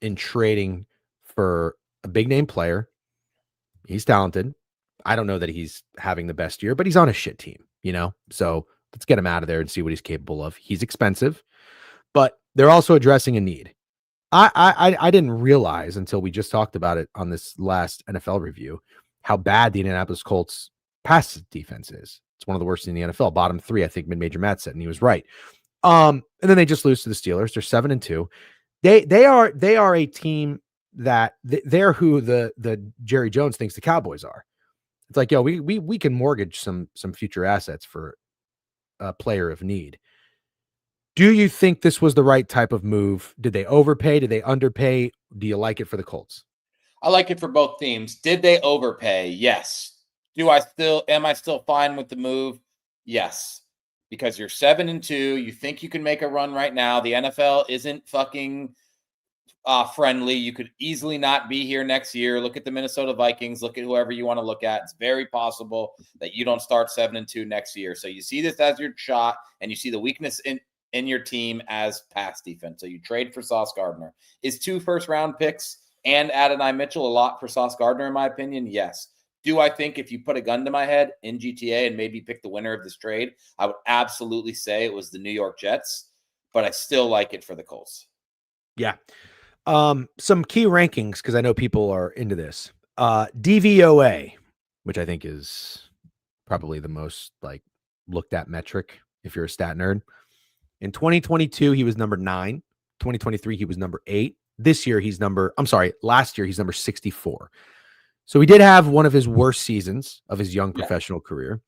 in trading for a big-name player. He's talented. I don't know that he's having the best year, but he's on a shit team, So let's get him out of there and see what he's capable of. He's expensive, but they're also addressing a need. I didn't realize until we just talked about it on this last NFL review how bad the Indianapolis Colts pass defense is. It's one of the worst in the NFL. Bottom 3, I think Mid-Major Matt said, and he was right. And then they just lose to the Steelers. They're 7-2. They are a team that they're who the Jerry Jones thinks the Cowboys are. It's like, yo, we can mortgage some future assets for a player of need. Do you think this was the right type of move? Did they overpay? Did they underpay? Do you like it for the Colts? I like it for both teams. Did they overpay? Yes. Am I still fine with the move? Yes. Because you're 7-2. You think you can make a run right now. The NFL isn't fucking friendly. You could easily not be here next year. Look at the Minnesota Vikings. Look at whoever you want to look at. It's very possible that you don't start 7-2 next year. So you see this as your shot, and you see the weakness in your team as pass defense. So you trade for Sauce Gardner. Is 2 first-round picks and Adonai Mitchell a lot for Sauce Gardner, in my opinion? Yes. Do I think if you put a gun to my head in GTA and maybe pick the winner of this trade, I would absolutely say it was the New York Jets, but I still like it for the Colts. Yeah. Some key rankings, because I know people are into this. DVOA, which I think is probably the most looked at metric if you're a stat nerd. In 2022, he was number 9. 2023, he was number 8. Last year, he's number 64. So he did have one of his worst seasons of his young professional career.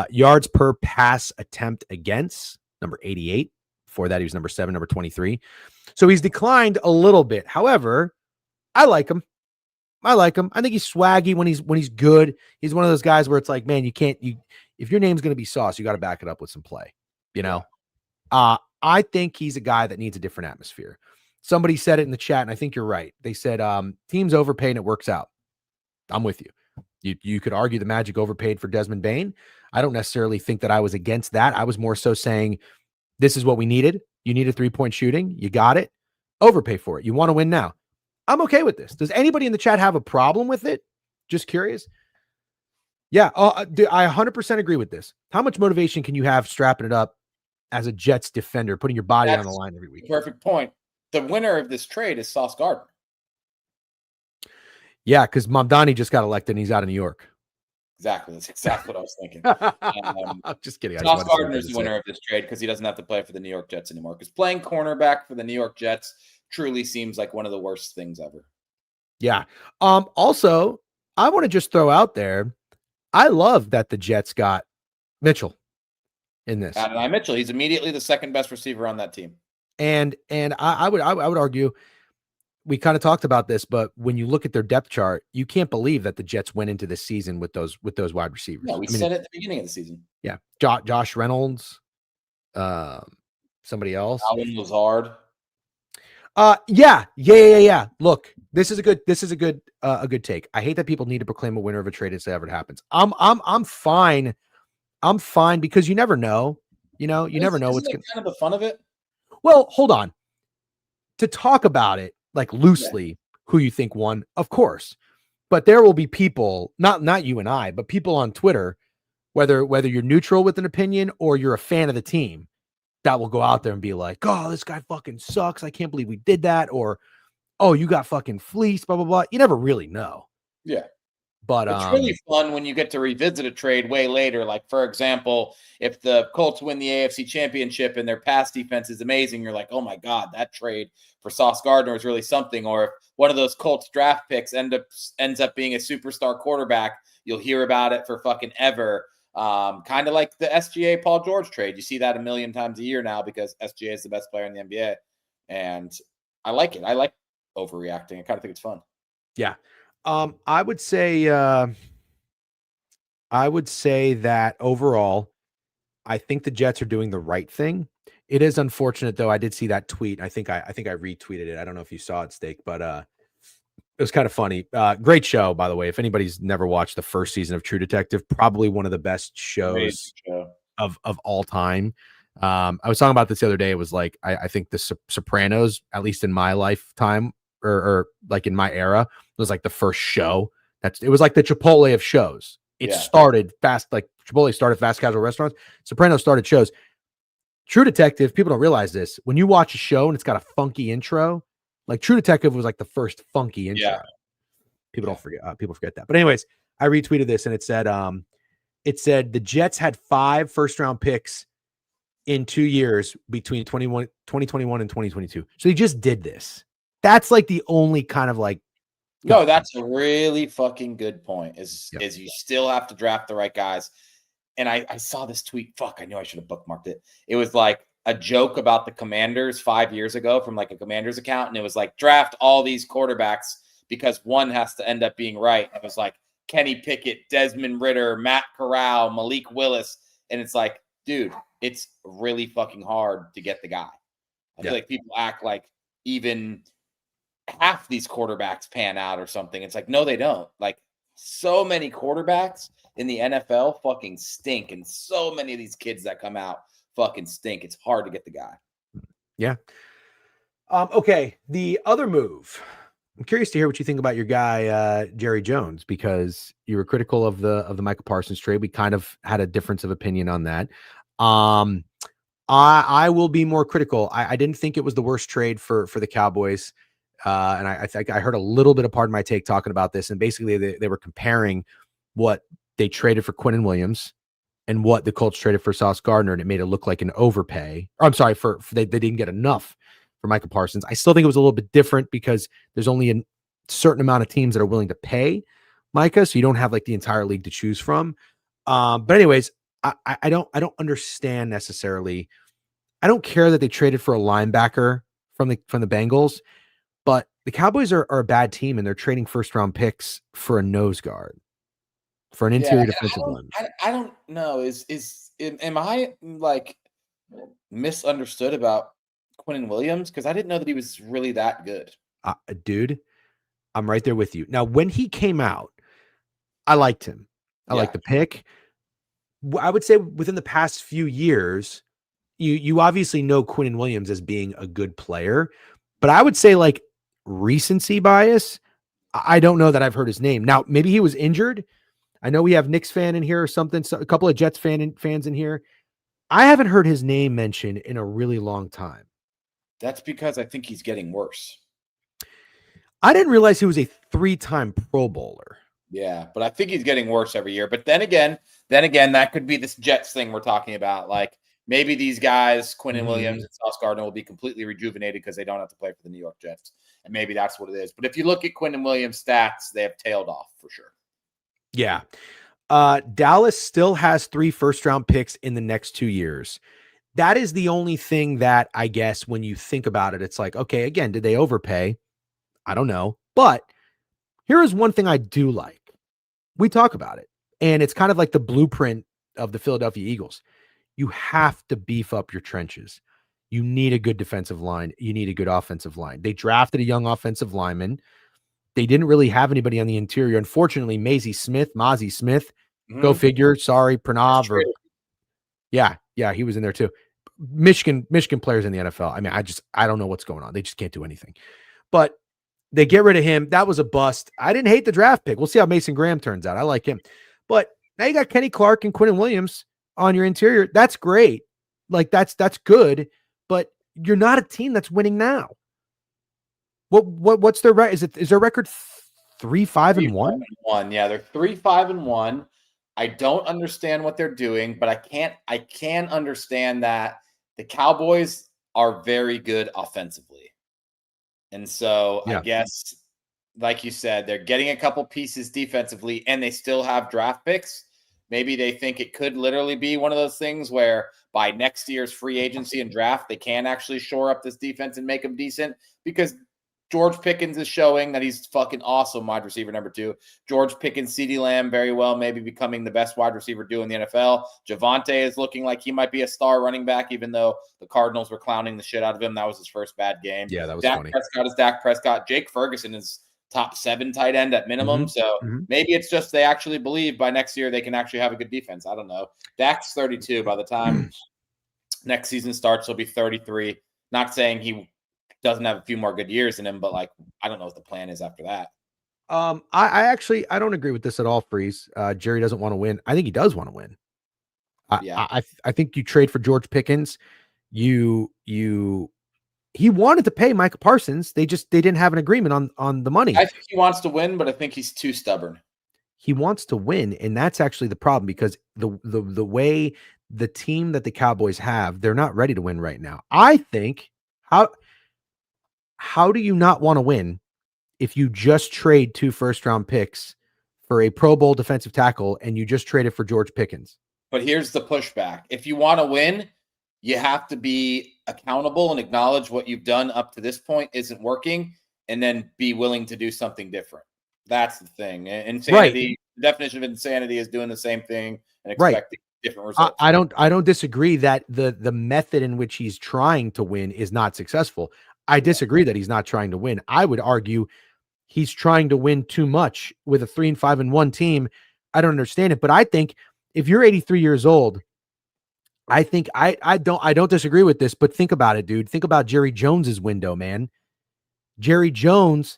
Yards per pass attempt against, number 88. Before that, he was number 7, number 23. So he's declined a little bit. However, I like him. I think he's swaggy when he's good. He's one of those guys where it's like, man, if your name's going to be Sauce, you got to back it up with some play, I think he's a guy that needs a different atmosphere. Somebody said it in the chat, and I think you're right. They said teams overpay and it works out. I'm with you. You could argue the Magic overpaid for Desmond Bane. I don't necessarily think that I was against that. I was more so saying this is what we needed. You needed 3-point shooting. You got it. Overpay for it. You want to win now. I'm okay with this. Does anybody in the chat have a problem with it? Just curious. Yeah, I 100% agree with this. How much motivation can you have strapping it up as a Jets defender, putting your body on the line every week? Perfect point. The winner of this trade is Sauce Gardner. Yeah, because Mamdani just got elected and he's out of New York. Exactly. That's exactly what I was thinking. I'm just kidding. Sauce Gardner is the winner of this trade because he doesn't have to play for the New York Jets anymore. Because playing cornerback for the New York Jets truly seems like one of the worst things ever. Yeah. Also, I want to just throw out there, I love that the Jets got Mitchell in this. Adonai Mitchell, he's immediately the second best receiver on that team. And I would argue, we kind of talked about this, but when you look at their depth chart, you can't believe that the Jets went into this season with those wide receivers. Yeah, we said it at the beginning of the season. Yeah, Josh Reynolds, somebody else, Allen Lazard. Yeah. Look, this is a good take. I hate that people need to proclaim a winner of a trade if it ever happens. I'm fine I'm fine because you never know. You never know Isn't what's it going to. kind of the fun of it? Well, hold on. To talk about it like Yeah. loosely, who you think won, of course. But there will be people, not you and I, but people on Twitter, whether you're neutral with an opinion or you're a fan of the team, that will go out there and be like, "Oh, this guy fucking sucks. I can't believe we did that," or "Oh, you got fucking fleeced." Blah blah blah. You never really know. Yeah. But It's really fun when you get to revisit a trade way later. Like, for example, if the Colts win the AFC Championship and their pass defense is amazing, you're like, oh my God, that trade for Sauce Gardner was really something. Or if one of those Colts draft picks ends up being a superstar quarterback, you'll hear about it for fucking ever. Kind of like the SGA Paul George trade. You see that a million times a year now because SGA is the best player in the NBA. And I like it. I like overreacting. I kind of think it's fun. yeah. I would say that overall, I think the Jets are doing the right thing. It is unfortunate though. I did see that tweet. I think I retweeted it. I don't know if you saw it, Steak, but it was kind of funny. Great show, by the way. If anybody's never watched the first season of True Detective, probably one of the best shows of all time. I was talking about this the other day. It was like I think the Sopranos, at least in my lifetime, or like in my era, was like the first show. It was like the Chipotle of shows. It started fast, like Chipotle started fast casual restaurants. Sopranos started shows. True Detective, people don't realize this. When you watch a show and it's got a funky intro, like True Detective was like the first funky intro. Yeah. People don't forget. People forget that. But anyways, I retweeted this and it said the Jets had 5 first-round picks in 2 years between 2021 and 2022. So he just did this. That's like the only kind of like. No, that's a really fucking good point. Is you still have to draft the right guys. And I saw this tweet. Fuck, I knew I should have bookmarked it. It was like a joke about the Commanders 5 years ago from like a Commanders account. And it was like, draft all these quarterbacks because one has to end up being right. It was like Kenny Pickett, Desmond Ridder, Matt Corral, Malik Willis. And it's like, dude, it's really fucking hard to get the guy. I feel like people act like even half these quarterbacks pan out or something. It's like, no, they don't. Like, so many quarterbacks in the NFL fucking stink. And so many of these kids that come out fucking stink. It's hard to get the guy. Yeah. Okay. The other move. I'm curious to hear what you think about your guy, Jerry Jones, because you were critical of the Michael Parsons trade. We kind of had a difference of opinion on that. I will be more critical. I didn't think it was the worst trade for the Cowboys. And I think I heard a little bit of Pardon My Take talking about this. And basically they were comparing what they traded for Quinnen Williams and what the Colts traded for Sauce Gardner. And it made it look like an overpay. Or I'm sorry, for they didn't get enough for Michael Parsons. I still think it was a little bit different because there's only a certain amount of teams that are willing to pay Micah. So you don't have like the entire league to choose from. But anyways, I don't understand necessarily. I don't care that they traded for a linebacker from the Bengals, but the Cowboys are a bad team and they're trading first round picks for a nose guard, for an interior defensive line. I don't know. Am I like misunderstood about Quinnen Williams? Because I didn't know that he was really that good. Dude, I'm right there with you. Now, when he came out, I liked him. I liked the pick. I would say within the past few years, you obviously know Quinnen Williams as being a good player, but I would say like recency bias. I don't know that I've heard his name. Now, maybe he was injured. I know we have Knicks fan in here or something. So a couple of Jets fans in here. I haven't heard his name mentioned in a really long time. That's because I think he's getting worse. I didn't realize he was a 3-time Pro Bowler. Yeah, but I think he's getting worse every year. But then again, that could be this Jets thing we're talking about. Like maybe these guys, Quinnen Williams and Sauce Gardner, will be completely rejuvenated because they don't have to play for the New York Jets. And maybe that's what it is. But if you look at Quinnen Williams' stats, they have tailed off for sure. Yeah. Dallas still has 3 first-round picks in the next 2 years. That is the only thing that I guess when you think about it, it's like, okay, again, did they overpay? I don't know. But here is one thing I do like. We talk about it, and it's kind of like the blueprint of the Philadelphia Eagles. You have to beef up your trenches. You need a good defensive line. You need a good offensive line. They drafted a young offensive lineman. They didn't really have anybody on the interior. Unfortunately, Mozzie Smith, go figure. Sorry, Pranav, or Yeah, he was in there too. Michigan players in the NFL. I mean, I don't know what's going on. They just can't do anything. But they get rid of him. That was a bust. I didn't hate the draft pick. We'll see how Mason Graham turns out. I like him. But now you got Kenny Clark and Quinnen Williams on your interior. That's great. Like that's good, but you're not a team that's winning now. What's their record? Is their record 3-5-1? 3-5-1. Yeah, they're 3-5-1. I don't understand what they're doing, but I can understand that the Cowboys are very good offensively. And so I guess, like you said, they're getting a couple pieces defensively and they still have draft picks. Maybe they think it could literally be one of those things where by next year's free agency and draft, they can actually shore up this defense and make them decent, because George Pickens is showing that he's fucking awesome wide receiver number 2. George Pickens, CeeDee Lamb, very well maybe becoming the best wide receiver duo in the NFL. Javonte is looking like he might be a star running back, even though the Cardinals were clowning the shit out of him. That was his first bad game. Yeah, that was Dak funny. Prescott is Dak Prescott. Jake Ferguson is top 7 tight end at minimum. So maybe it's just they actually believe by next year they can actually have a good defense. I don't know. Dak's 32. By the time next season starts, he'll be 33. Not saying he doesn't have a few more good years in him, but like, I don't know what the plan is after that. I don't agree with this at all, Freeze. Jerry doesn't want to win. I think he does want to win. I think you trade for George Pickens. He wanted to pay Micah Parsons. They didn't have an agreement on the money. I think he wants to win, but I think he's too stubborn. He wants to win, and that's actually the problem, because the way the team that the Cowboys have, they're not ready to win right now. I think how do you not want to win if you just trade 2 first-round picks for a Pro Bowl defensive tackle and you just traded for George Pickens? But here's the pushback. If you want to win, you have to be accountable and acknowledge what you've done up to this point isn't working, and then be willing to do something different. That's the thing. Insanity, right. The definition of insanity is doing the same thing and expecting different results. I don't disagree that the method in which he's trying to win is not successful. I disagree that he's not trying to win. I would argue he's trying to win too much with a 3-5-1 team. I don't understand it, but I think if you're 83 years old, I think I don't disagree with this, but think about it, dude. Think about Jerry Jones's window, man. Jerry Jones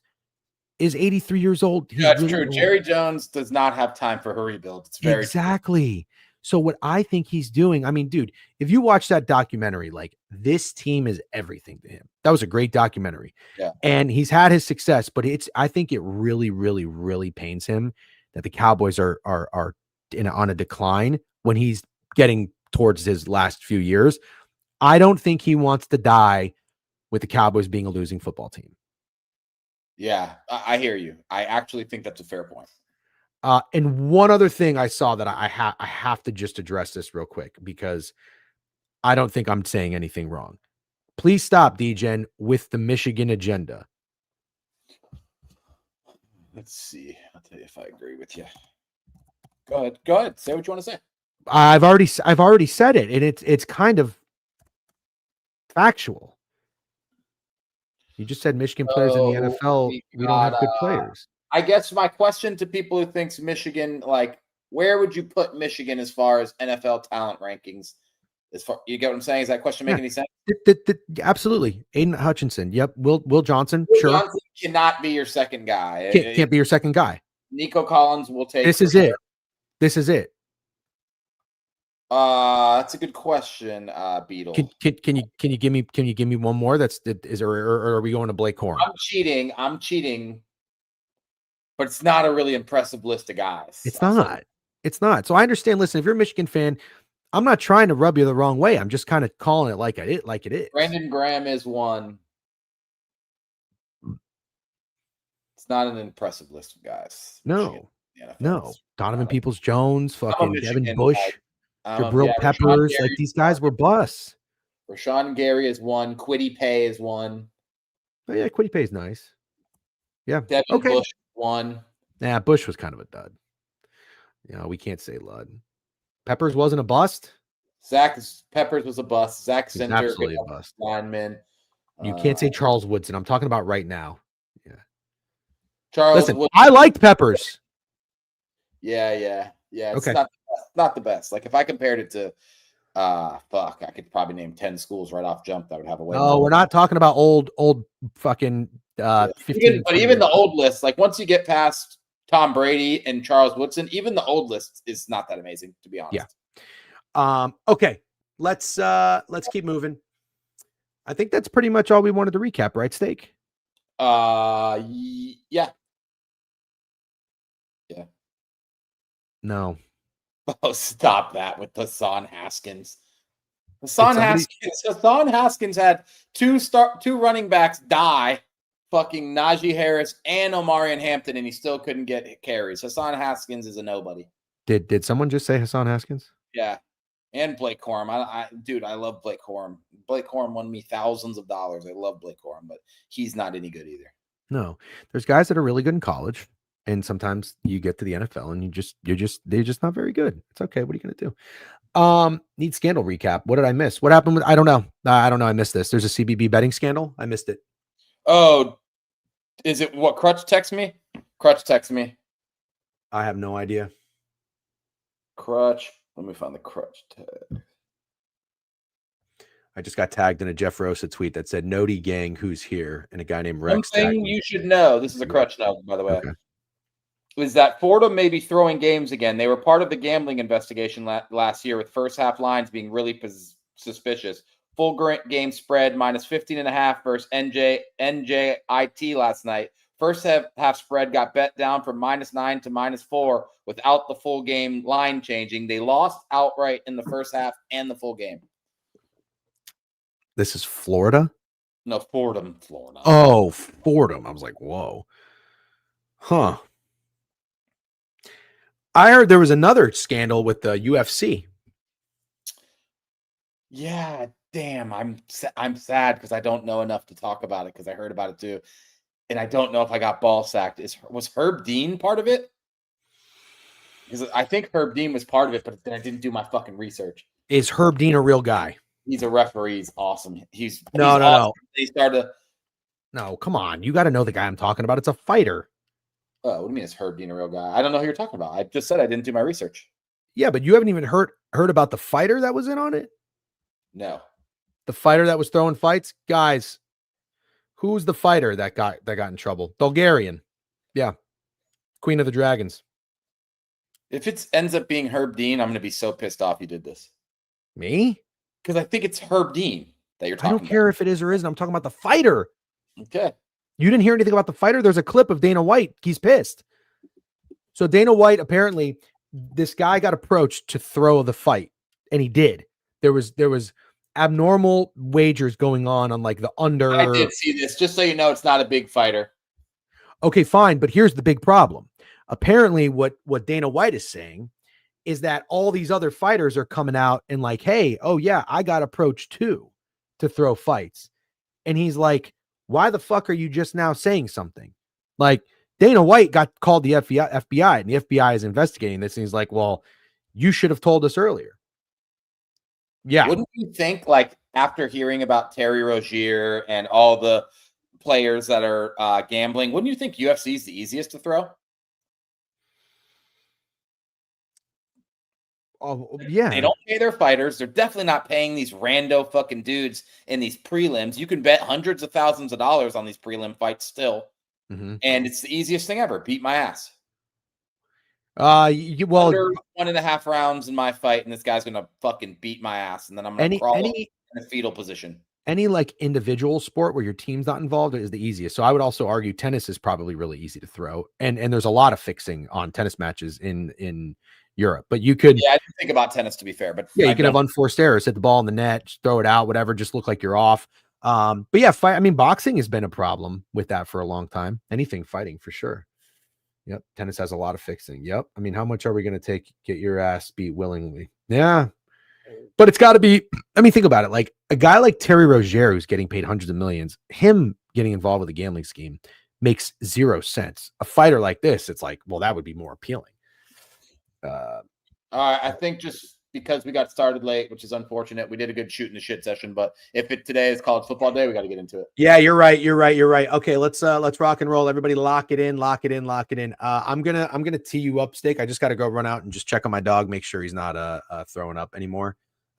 is 83 years old. That's really true. Old. Jerry Jones does not have time for a rebuild. It's very exactly. True. So what I think he's doing, I mean, dude, if you watch that documentary, like, this team is everything to him. That was a great documentary. Yeah. And he's had his success, but I think it really, really, really pains him that the Cowboys are on a decline when he's getting towards his last few years. I don't think he wants to die with the Cowboys being a losing football team. Yeah, I hear you. I actually think that's a fair point. And one other thing I saw that I have to just address this real quick, because I don't think I'm saying anything wrong. Please stop, DGen, with the Michigan agenda. Let's see. I'll tell you if I agree with you. Go ahead. Say what you want to say. I've already said it, and it's kind of factual. You just said Michigan players in the NFL, we don't have good players. I guess my question to people who thinks Michigan, like, where would you put Michigan as far as NFL talent rankings? You get what I'm saying? Does that question make any sense? Absolutely. Aiden Hutchinson. Yep. Will Johnson. Sure. Johnson cannot be your second guy. Can't be your second guy. Nico Collins will take. This is it. This is it. That's a good question, Beetle. Can you give me one more? Or are we going to Blake Corum? I'm cheating. But it's not a really impressive list of guys. It's not. So I understand. Listen, if you're a Michigan fan, I'm not trying to rub you the wrong way. I'm just kind of calling it like it is. Brandon Graham is one. It's not an impressive list of guys. No. Donovan Peoples-Jones, fucking Devin Bush, Jabril Peppers. Like, these guys were busts. Rashawn Gary is one. Kwity Paye is one. Oh, yeah, Kwity Paye is nice. Yeah. Devin Bush one. Nah, Bush was kind of a dud. We can't say Lud. Peppers wasn't a bust. Peppers was a bust. Zach Center, absolutely a bust. Lineman. You can't say Charles Woodson. I'm talking about right now. Yeah. Charles. Listen, I liked Peppers. Yeah. It's not the best. Like, if I compared it to Fuck, I could probably name 10 schools right off jump that would have a way No, more. we're not talking about old fucking Yeah. 15. Even the old list, like once you get past Tom Brady and Charles Woodson, even the old list is not that amazing, to be honest. Yeah. Okay. Let's keep moving. I think that's pretty much all we wanted to recap, right, Steak? Yeah. Yeah. No. Oh, stop that with Hassan Haskins. Hassan Haskins had two running backs die, fucking Najee Harris and Omarion Hampton, and he still couldn't get carries. Hassan Haskins is a nobody. Did someone just say Hassan Haskins? Yeah. And Blake Corum. I love Blake Corum. Blake Corum won me thousands of dollars. I love Blake Corum, but he's not any good either. No. There's guys that are really good in college, and sometimes you get to the NFL and they're just not very good. It's okay. What are you gonna do? Need scandal recap. What did I miss? What happened with I don't know. I don't know. I missed this. There's a CBB betting scandal. I missed it. Oh, is it what Crutch text me? Crutch text me. I have no idea. Crutch. Let me find the Crutch tag. I just got tagged in a Jeff Rosa tweet that said Noti gang who's here and a guy named Rex. Something you should know. This is a Crutch note, by the way. Okay. Is that Fordham may be throwing games again. They were part of the gambling investigation last year with first half lines being really suspicious. Full game spread minus 15.5 versus NJIT last night. First half spread got bet down from -9 to -4 without the full game line changing. They lost outright in the first half and the full game. This is Florida? No, Fordham, Florida. Oh, Fordham. I was like, whoa. Huh. I heard there was another scandal with the UFC. Yeah, damn. I'm sad because I don't know enough to talk about it because I heard about it too. And I don't know if I got ball sacked. Was Herb Dean part of it? Because I think Herb Dean was part of it, but then I didn't do my fucking research. Is Herb Dean a real guy? He's a referee. He's awesome. He's no. Awesome. They started. No, come on. You got to know the guy I'm talking about. It's a fighter. Oh, what do you mean? Is Herb Dean a real guy? I don't know who you're talking about. I just said I didn't do my research. Yeah, but you haven't even heard about the fighter that was in on it? No. The fighter that was throwing fights? Guys, who's the fighter that got in trouble? Bulgarian. Yeah. Queen of the Dragons. If it ends up being Herb Dean, I'm going to be so pissed off you did this. Me? Because I think it's Herb Dean that you're talking about. I don't care if it is or isn't. I'm talking about the fighter. Okay. You didn't hear anything about the fighter? There's a clip of Dana White. He's pissed. So Dana White, apparently, this guy got approached to throw the fight, and he did. There was abnormal wagers going on like the under. I did see this. Just so you know, it's not a big fighter. Okay, fine. But here's the big problem. Apparently, what Dana White is saying is that all these other fighters are coming out and like, hey, oh yeah, I got approached too to throw fights. And he's like, why the fuck are you just now saying something? Like Dana White got called the FBI and the FBI is investigating this. And he's like, well, you should have told us earlier. Yeah. Wouldn't you think, like, after hearing about Terry Rozier and all the players that are gambling, wouldn't you think UFC is the easiest to throw? Oh, yeah. They don't pay their fighters. They're definitely not paying these rando fucking dudes in these prelims. You can bet hundreds of thousands of dollars on these prelim fights still. Mm-hmm. And it's the easiest thing ever. Beat my ass. Under 1.5 rounds in my fight, and this guy's gonna fucking beat my ass, and then I'm gonna crawl in a fetal position. Any like individual sport where your team's not involved is the easiest. So I would also argue tennis is probably really easy to throw, and there's a lot of fixing on tennis matches in Europe. But you could, I didn't think about tennis to be fair, but yeah, you could have unforced errors, hit the ball in the net, just throw it out, whatever, just look like you're off. But yeah, boxing has been a problem with that for a long time. Anything fighting for sure. Yep. Tennis has a lot of fixing. Yep. I mean, how much are we going to get your ass beat willingly? Yeah. But it's got to be, think about it. Like a guy like Terry Rozier, who's getting paid hundreds of millions, him getting involved with a gambling scheme makes zero sense. A fighter like this, it's like, well, that would be more appealing. I think just because we got started late, which is unfortunate, we did a good shoot in the shit session. But if today is college football day, we got to get into it. Yeah, you're right. Okay, let's rock and roll. Everybody, lock it in. I'm gonna tee you up, Steak. I just got to go run out and just check on my dog, make sure he's not throwing up anymore.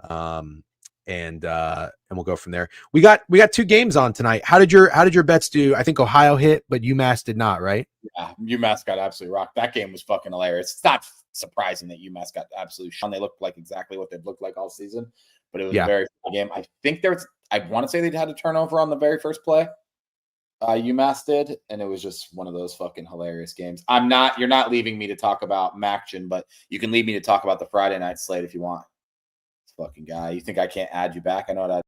And we'll go from there. We got 2 games on tonight. How did your bets do? I think Ohio hit, but UMass did not, right? Yeah, UMass got absolutely rocked. That game was fucking hilarious. It's not surprising that UMass got absolutely shot. They looked like exactly what they've looked like all season, but it was a very fun game. I think I want to say they had a turnover on the very first play. UMass did, and it was just one of those fucking hilarious games. You're not leaving me to talk about MACtion, but you can leave me to talk about the Friday night slate if you want. This fucking guy. You think I can't add you back? I know what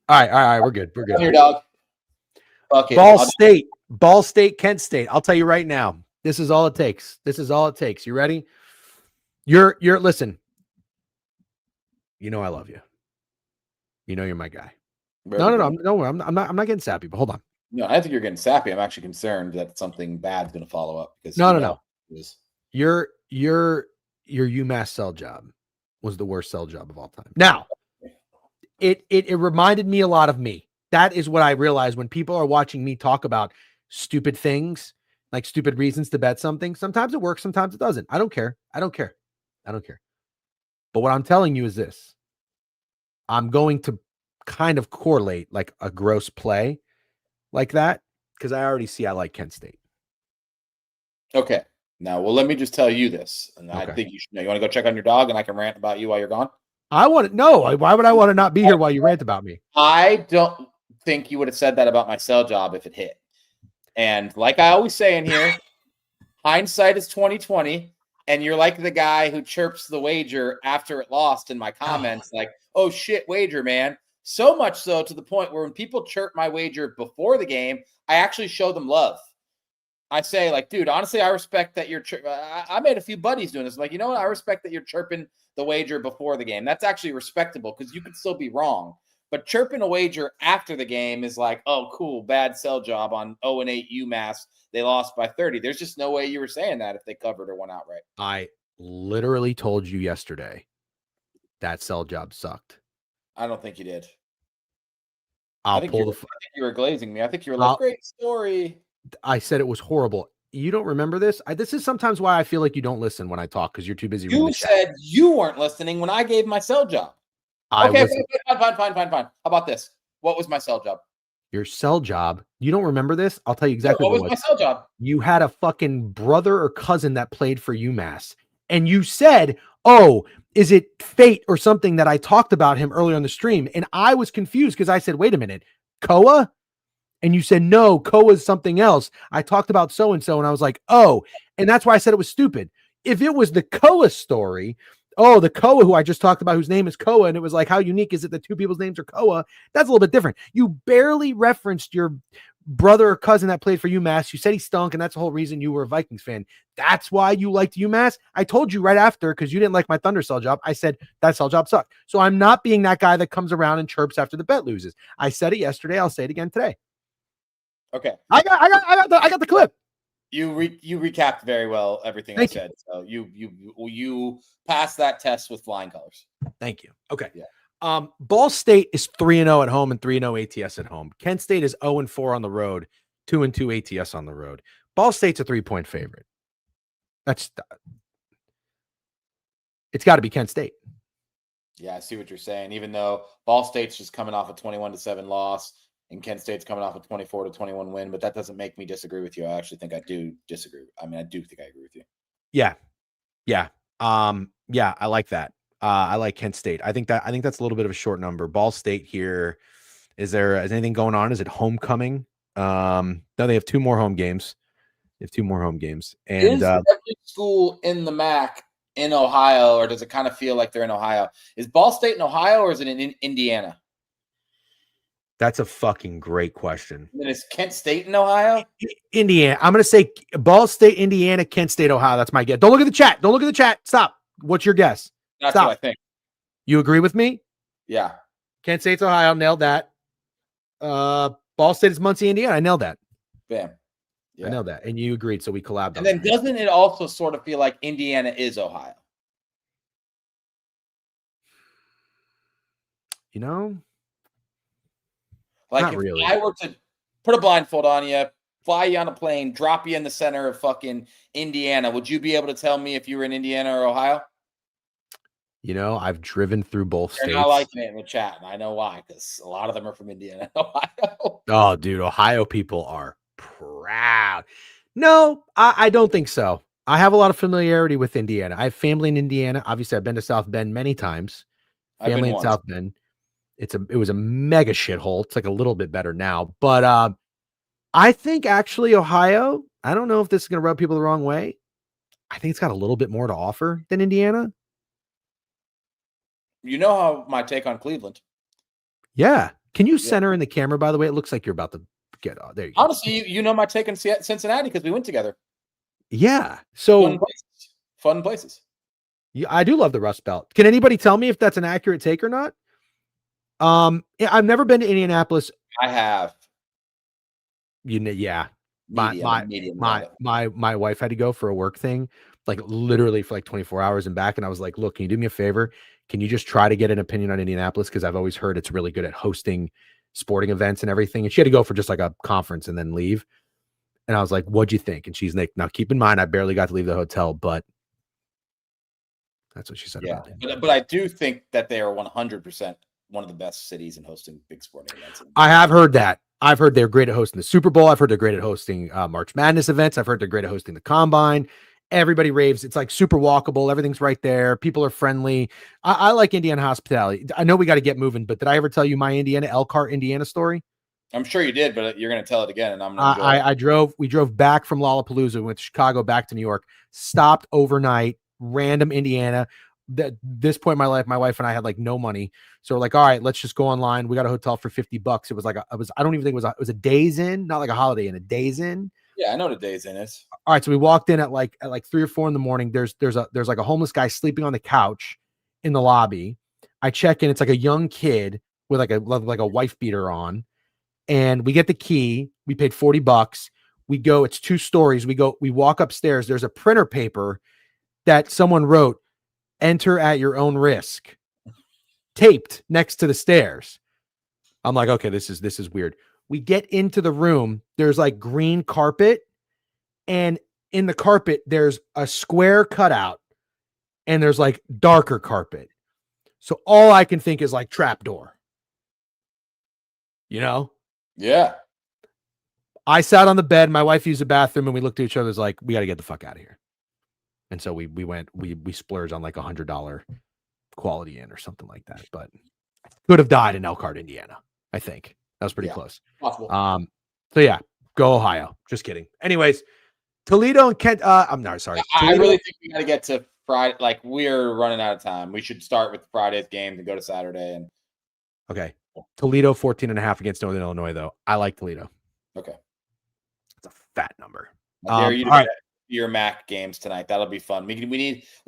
All right. We're good. Come here, dog. Fuck it. Ball State, Kent State. I'll tell you right now. This is all it takes. You ready? You're listen. You know I love you. You know you're my guy. No. I'm not getting sappy, but hold on. No, I think you're getting sappy. I'm actually concerned that something bad's going to follow up because no. Your UMass sell job was the worst sell job of all time. Now, it reminded me a lot of me. That is what I realized when people are watching me talk about stupid things, like stupid reasons to bet something. Sometimes it works, sometimes it doesn't. I don't care. But what I'm telling you is this. I'm going to kind of correlate like a gross play like that because I already see I like Kent State. Okay. Now, well, let me just tell you this, and I think you should know. You want to go check on your dog, and I can rant about you while you're gone? I want to know. Why would I want to not be here while you rant about me? I don't think you would have said that about my sell job if it hit. And like I always say in here, hindsight is 20/20. And you're like the guy who chirps the wager after it lost in my comments, like, "Oh shit, wager, man." So much so to the point where when people chirp my wager before the game, I actually show them love. I say, like, dude, honestly, I respect that you're. I made a few buddies doing this. Like, you know what? I respect that you're chirping the wager before the game. That's actually respectable because you could still be wrong. But chirping a wager after the game is like, oh, cool, bad sell job on 0-8 UMass. They lost by 30. There's just no way you were saying that if they covered or went outright. I literally told you yesterday that sell job sucked. I don't think you did. I think you were glazing me. I think you were like, great story. I said it was horrible. You don't remember this? This is sometimes why I feel like you don't listen when I talk because you're too busy. You said you weren't listening when I gave my sell job. Okay, fine. How about this? What was my sell job? Your sell job. You don't remember this? I'll tell you exactly what was my sell job. You had a fucking brother or cousin that played for UMass. And you said, oh, is it fate or something that I talked about him earlier on the stream? And I was confused because I said, wait a minute, Koa? And you said, no, Koa is something else. I talked about so-and-so. And I was like, oh, and that's why I said it was stupid. If it was the Koa story, oh, the Koa who I just talked about, whose name is Koa, and it was like, how unique is it that two people's names are Koa? That's a little bit different. You barely referenced your brother or cousin that played for UMass. You said he stunk, and that's the whole reason you were a Vikings fan. That's why you liked UMass. I told you right after, because you didn't like my Thunder sell job, I said that sell job sucked. So I'm not being that guy that comes around and chirps after the bet loses. I said it yesterday. I'll say it again today. Okay. I got the clip. You recapped very well everything I said. So you passed that test with flying colors. Thank you. Okay. Yeah. Ball State is 3-0 at home and 3-0 ATS at home. Kent State is 0-4 on the road, 2-2 ATS on the road. Ball State's a 3-point favorite. It's got to be Kent State. Yeah, I see what you're saying. Even though Ball State's just coming off a 21-7 loss. And Kent State's coming off a 24-21 win, but that doesn't make me disagree with you. I actually think I do disagree. I mean, I do think I agree with you. Yeah. I like that. I like Kent State. I think that's a little bit of a short number. Ball State here. Is anything going on? Is it homecoming? No, they have 2 more home games. And is every school in the MAC in Ohio, or does it kind of feel like they're in Ohio? Is Ball State in Ohio, or is it in Indiana? That's a fucking great question. And then is Kent State in Ohio? Indiana. I'm going to say Ball State, Indiana, Kent State, Ohio. That's my guess. Don't look at the chat. Stop. What's your guess? That's Stop. what I think. You agree with me? Yeah. Kent State's Ohio. Nailed that. Ball State is Muncie, Indiana. I nailed that. Bam. Yeah. I know that. And you agreed. So we collabed. And then doesn't it also sort of feel like Indiana is Ohio? You know? Like Not if really. I were to put a blindfold on you, fly you on a plane, drop you in the center of fucking Indiana. Would you be able to tell me if you were in Indiana or Ohio? You know, I've driven through both They're states. not liking it in the chat, and I know why, because a lot of them are from Indiana, Ohio. Oh, dude, Ohio people are proud. No, I don't think so. I have a lot of familiarity with Indiana. I have family in Indiana. Obviously, I've been to South Bend many times. I've Family been in once. South Bend. It was a mega shithole. It's like a little bit better now, but I think actually Ohio. I don't know if this is going to rub people the wrong way. I think it's got a little bit more to offer than Indiana. You know how my take on Cleveland. Yeah. Can you center in the camera? By the way, it looks like you're about to get. Oh, there you go. Honestly, you know my take on Cincinnati because we went together. Yeah. So Fun places. Yeah, I do love the Rust Belt. Can anybody tell me if that's an accurate take or not? Yeah, I've never been to Indianapolis. I have. You know, yeah. Medium. My wife had to go for a work thing, like literally for like 24 hours and back. And I was like, look, can you do me a favor? Can you just try to get an opinion on Indianapolis? Because I've always heard it's really good at hosting sporting events and everything. And she had to go for just like a conference and then leave. And I was like, what'd you think? And she's like, now keep in mind, I barely got to leave the hotel, but that's what she said about it. But I do think that they are 100% one of the best cities in hosting big sporting events. I have heard that. I've heard they're great at hosting the Super Bowl. I've heard they're great at hosting March Madness events. I've heard they're great at hosting the Combine. Everybody raves. It's like super walkable. Everything's right there. People are friendly. I like Indiana hospitality. I know we got to get moving, but did I ever tell you my Elkhart, Indiana story? I'm sure you did, but you're going to tell it again. And I'm going we drove back from Lollapalooza, went to Chicago, back to New York, stopped overnight, random Indiana. At this point in my life, my wife and I had like no money. So we're like, all right, let's just go online. We got a hotel for $50. It was like, I don't even think it was a Days Inn, not like a Holiday Inn, a Days Inn. Yeah, I know what a Days Inn is. All right. So we walked in at like 3 or 4 in the morning. There's like a homeless guy sleeping on the couch in the lobby. I check in. It's like a young kid with like a wife beater on. And we get the key. We paid $40. We go, it's 2 stories. We walk upstairs. There's a printer paper that someone wrote, "Enter at your own risk," taped next to the stairs. I'm like, okay, this is weird. We get into the room. There's like green carpet, and in the carpet, there's a square cutout, and there's like darker carpet. So all I can think is like trapdoor. You know? Yeah. I sat on the bed. My wife used the bathroom, and we looked at each other. Was like, we got to get the fuck out of here. And so we splurged on like $100 Quality Inn or something like that. But could have died in Elkhart, Indiana. I think that was pretty close. Possible. So yeah, go Ohio. Just kidding. Anyways, Toledo and Kent. I'm not sorry. I really think we got to get to Friday. Like, we're running out of time. We should start with Friday's game to go to Saturday. And okay, Toledo 14.5 against Northern Illinois, though. I like Toledo. Okay, it's a fat number. I dare you to bet your MAC games tonight. That'll be fun. We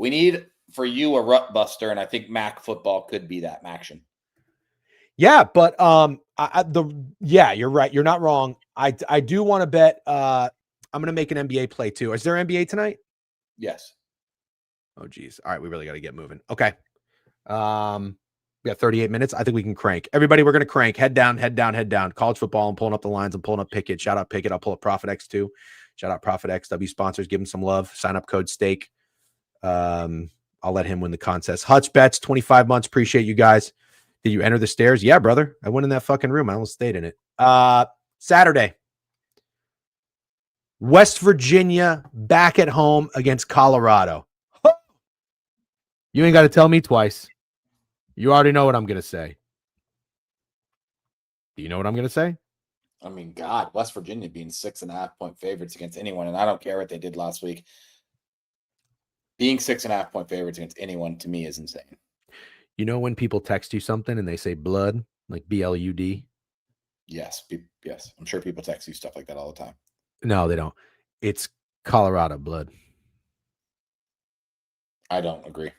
need for you a rut buster, and I think MAC football could be that action. Yeah, but you're right. You're not wrong. I do want to bet. I'm going to make an NBA play too. Is there NBA tonight? Yes. Oh geez. All right, we really got to get moving. Okay. We got 38 minutes. I think we can crank. Everybody, we're going to crank. Head down. College football. I'm pulling up the lines. I'm pulling up Pickett. Shout out Pickett. I'll pull up Profit X too. Shout out Profit XW sponsors. Give him some love. Sign up code STAKE. I'll let him win the contest. Hutch bets 25 months. Appreciate you guys. Did you enter the stairs? Yeah, brother. I went in that fucking room. I almost stayed in it. Saturday. West Virginia back at home against Colorado. You ain't got to tell me twice. You already know what I'm going to say. Do you know what I'm going to say? I mean, God, West Virginia being 6.5-point favorites against anyone, and I don't care what they did last week. Being 6.5-point favorites against anyone to me is insane. You know when people text you something and they say blood, like BLUD? Yes. Yes. I'm sure people text you stuff like that all the time. No, they don't. It's Colorado blood. I don't agree.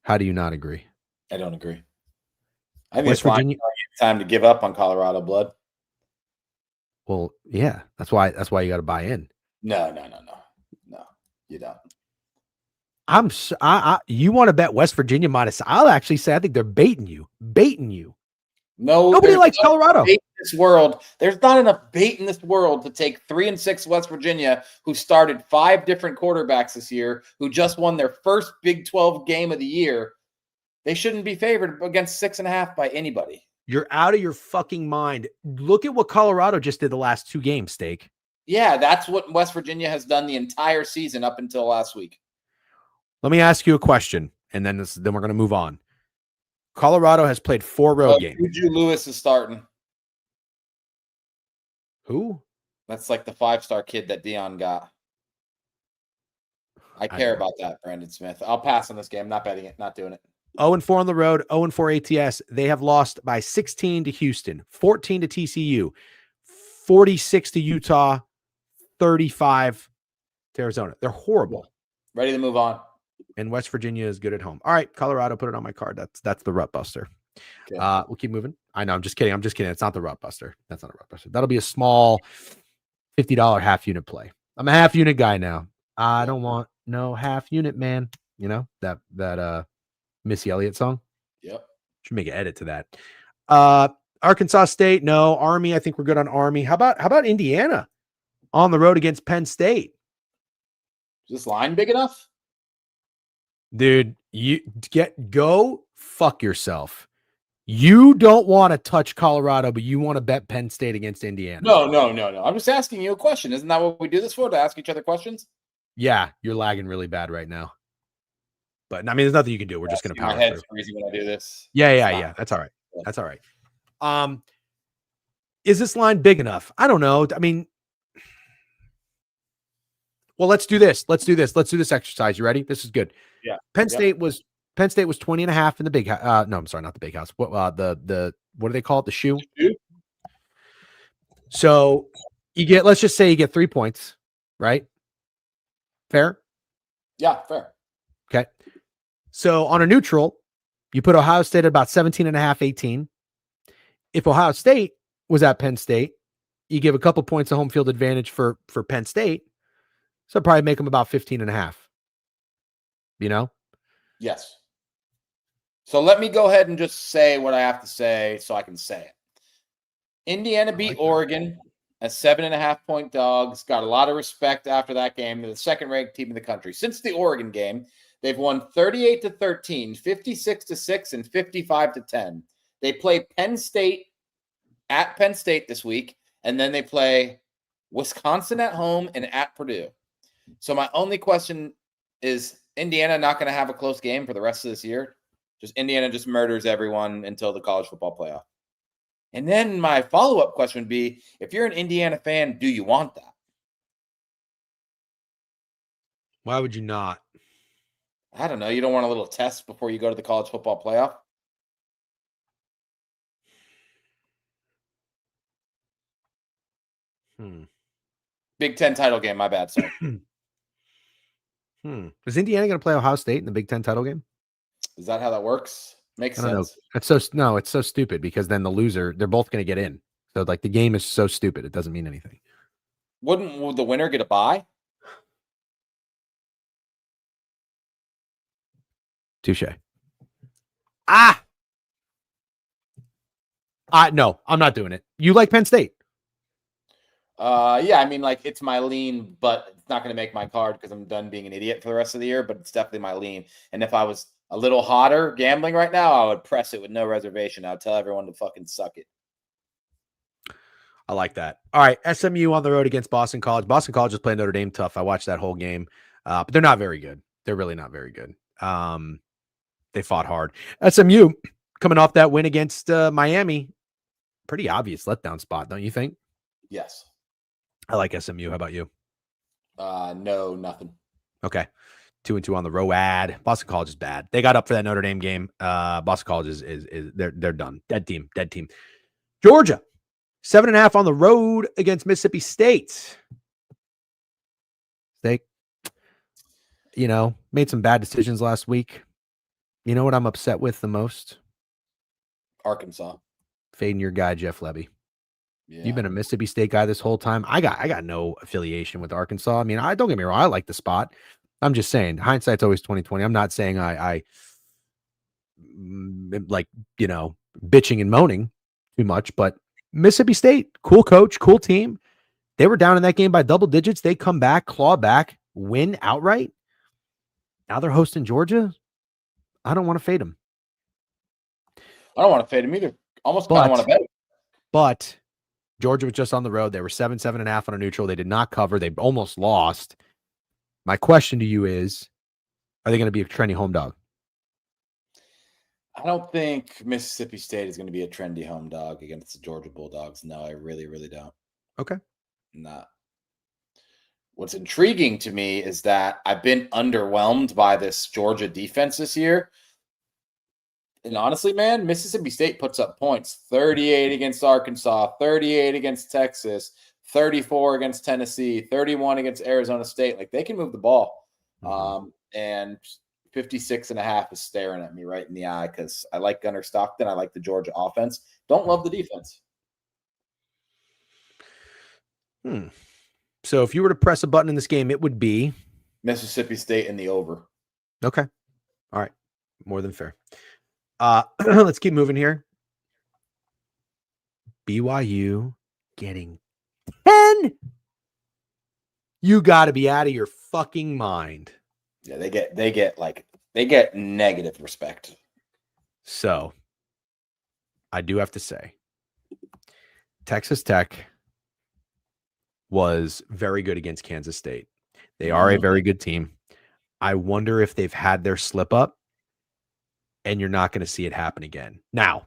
How do you not agree? I don't agree. I think West Virginia time to give up on Colorado blood. Well, yeah, that's why you got to buy in. No, you don't. You want to bet West Virginia minus? I'll actually say I think they're baiting you. No, Nobody likes Colorado. this world. There's not enough bait in this world to take 3-6 West Virginia, who started 5 different quarterbacks this year, who just won their first Big 12 game of the year. They shouldn't be favored against 6.5 by anybody. You're out of your fucking mind. Look at what Colorado just did the last 2 games, Steak. Yeah, that's what West Virginia has done the entire season up until last week. Let me ask you a question, and then we're going to move on. Colorado has played 4 road games. Juju Lewis is starting. Who? That's like the 5-star kid that Dion got. I care about that, Brandon Smith. I'll pass on this game. Not betting it. Not doing it. 0-4 on the road, 0-4 ATS. They have lost by 16 to Houston, 14 to TCU, 46 to Utah, 35 to Arizona. They're horrible. Ready to move on. And West Virginia is good at home. All right, Colorado, put it on my card. That's the Rut Buster. Okay. We'll keep moving. I know, I'm just kidding. It's not the Rut Buster. That's not a Rut Buster. That'll be a small $50 half unit play. I'm a half unit guy now. I don't want no half unit, man. You know, that Missy Elliott song. Yep. Should make an edit to that. Arkansas State, no. Army, I think we're good on Army. How about Indiana on the road against Penn State? Is this line big enough? Dude, go fuck yourself. You don't want to touch Colorado, but you want to bet Penn State against Indiana. No. I'm just asking you a question. Isn't that what we do this for? To ask each other questions? Yeah, you're lagging really bad right now. But I mean, there's nothing you can do. We're just going to power through. My head's through. freezing when I do this. Yeah. That's all right. That's all right. Is this line big enough? I don't know. I mean, well, let's do this. Let's do this exercise. You ready? This is good. Yeah. Penn State was 20.5 in the big house. No, I'm sorry, not the big house. What the what do they call it? The shoe. So let's just say you get 3 points, right? Fair? Yeah, fair. Okay. So on a neutral, you put Ohio State at about 17.5, 18. If Ohio State was at Penn State, you give a couple points of home field advantage for Penn State. So probably make them about 15.5. You know? Yes. So let me go ahead and just say what I have to say so I can say it. Indiana beat Oregon as 7.5-point dogs. Got a lot of respect after that game. They're the second-ranked team in the country. Since the Oregon game, they've won 38-13, 56-6, and 55-10. They play Penn State at Penn State this week, and then they play Wisconsin at home and at Purdue. So my only question is, Indiana not going to have a close game for the rest of this year? Indiana just murders everyone until the college football playoff. And then my follow-up question would be, if you're an Indiana fan, do you want that? Why would you not? I don't know. You don't want a little test before you go to the college football playoff? Big Ten title game. My bad, sir. Is Indiana going to play Ohio State in the Big Ten title game? Is that how that works? Makes sense. It's so stupid because then the loser, they're both going to get in. So like the game is so stupid. It doesn't mean anything. Would the winner get a bye? Touche. No, I'm not doing it. You like Penn State? Yeah, I mean, like, it's my lean, but it's not going to make my card because I'm done being an idiot for the rest of the year, but it's definitely my lean. And if I was a little hotter gambling right now, I would press it with no reservation. I would tell everyone to fucking suck it. I like that. All right, SMU on the road against Boston College. Boston College is playing Notre Dame tough. I watched that whole game, but they're not very good. They're really not very good. They fought hard. SMU coming off that win against Miami. Pretty obvious letdown spot, don't you think? Yes. I like SMU. How about you? No, nothing. Okay. 2-2 on the road. Boston College is bad. They got up for that Notre Dame game. Boston College is they're done. Dead team. Georgia, 7.5 on the road against Mississippi State. They, made some bad decisions last week. You know what I'm upset with the most? Arkansas. Fading your guy, Jeff Lebby. Yeah. You've been a Mississippi State guy this whole time. I got no affiliation with Arkansas. I mean, don't get me wrong. I like the spot. I'm just saying hindsight's always 20/20. I'm not saying I like, bitching and moaning too much, but Mississippi State, cool coach, cool team. They were down in that game by double digits. They come back, claw back, win outright. Now they're hosting Georgia. I don't want to fade them. I don't want to fade them either. Almost kind of want to bet them. But Georgia was just on the road. They were 7.5 on a neutral. They did not cover. They almost lost. My question to you is, are they going to be a trendy home dog? I don't think Mississippi State is going to be a trendy home dog against the Georgia Bulldogs. No, I really, really don't. Okay. Not. What's intriguing to me is that I've been underwhelmed by this Georgia defense this year. And honestly, man, Mississippi State puts up points. 38 against Arkansas, 38 against Texas, 34 against Tennessee, 31 against Arizona State. Like, they can move the ball. And 56.5 is staring at me right in the eye because I like Gunnar Stockton. I like the Georgia offense. Don't love the defense. So if you were to press a button in this game, it would be Mississippi State in the over. Okay. All right. More than fair. Let's keep moving here. BYU getting 10. You got to be out of your fucking mind. Yeah, they get negative respect. So I do have to say, Texas Tech was very good against Kansas State. They are a very good team. I wonder if they've had their slip up and you're not going to see it happen again. Now,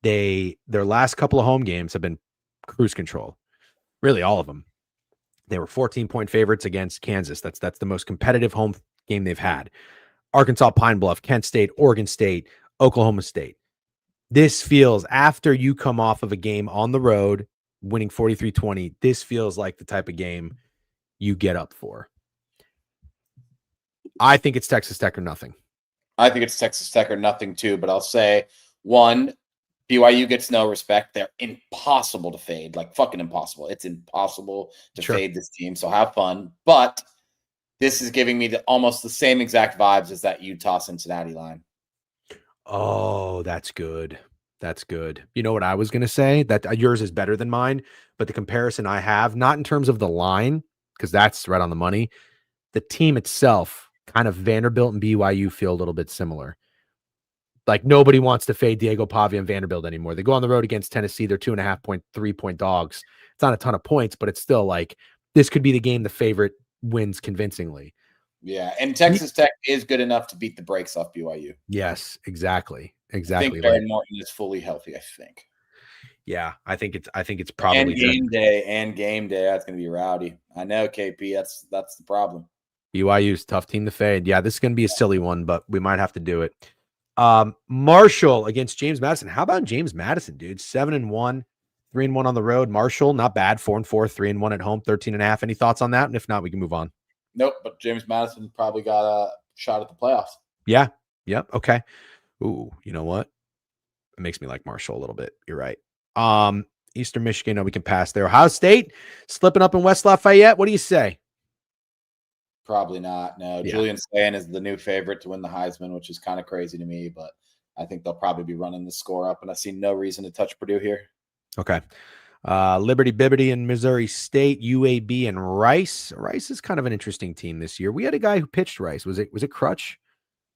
their last couple of home games have been cruise control. Really, all of them. They were 14-point favorites against Kansas. That's the most competitive home game they've had. Arkansas, Pine Bluff, Kent State, Oregon State, Oklahoma State. This feels, after you come off of a game on the road, winning 43-20, this feels like the type of game you get up for. I think it's Texas Tech or nothing. I think it's Texas Tech or nothing too, but I'll say, one, BYU gets no respect. They're impossible to fade, like fucking impossible. It's impossible to fade this team, so have fun. But this is giving me almost the same exact vibes as that Utah-Cincinnati line. Oh, that's good. That's good. You know what I was going to say? That yours is better than mine, but the comparison I have, not in terms of the line, because that's right on the money. The team itself, kind of Vanderbilt and BYU feel a little bit similar. Like, nobody wants to fade Diego Pavia and Vanderbilt anymore. They go on the road against Tennessee. They're 2.5 3-point dogs. It's not a ton of points, but it's still like, this could be the game the favorite wins convincingly. Yeah, and Texas Tech is good enough to beat the brakes off BYU. Yes, exactly. I think Aaron Morton is fully healthy, I think. Yeah, I think it's probably and game day. That's going to be rowdy. I know, KP. That's the problem. BYU's tough team to fade. Yeah, this is going to be a silly one, but we might have to do it. Marshall against James Madison. How about James Madison, dude? 7-1, 3-1 on the road. Marshall, not bad. 4-4, 3-1 at home, 13.5. Any thoughts on that? And if not, we can move on. Nope, but James Madison probably got a shot at the playoffs. Yeah. Yep. Okay. Ooh, you know what? It makes me like Marshall a little bit. You're right. Eastern Michigan, no, we can pass there. Ohio State slipping up in West Lafayette. What do you say? Probably not. No, yeah. Julian Slayton is the new favorite to win the Heisman, which is kind of crazy to me, but I think they'll probably be running the score up, and I see no reason to touch Purdue here. Okay. Liberty Bibbity and Missouri State, UAB and Rice. Rice is kind of an interesting team this year. We had a guy who pitched Rice. Was it Crutch?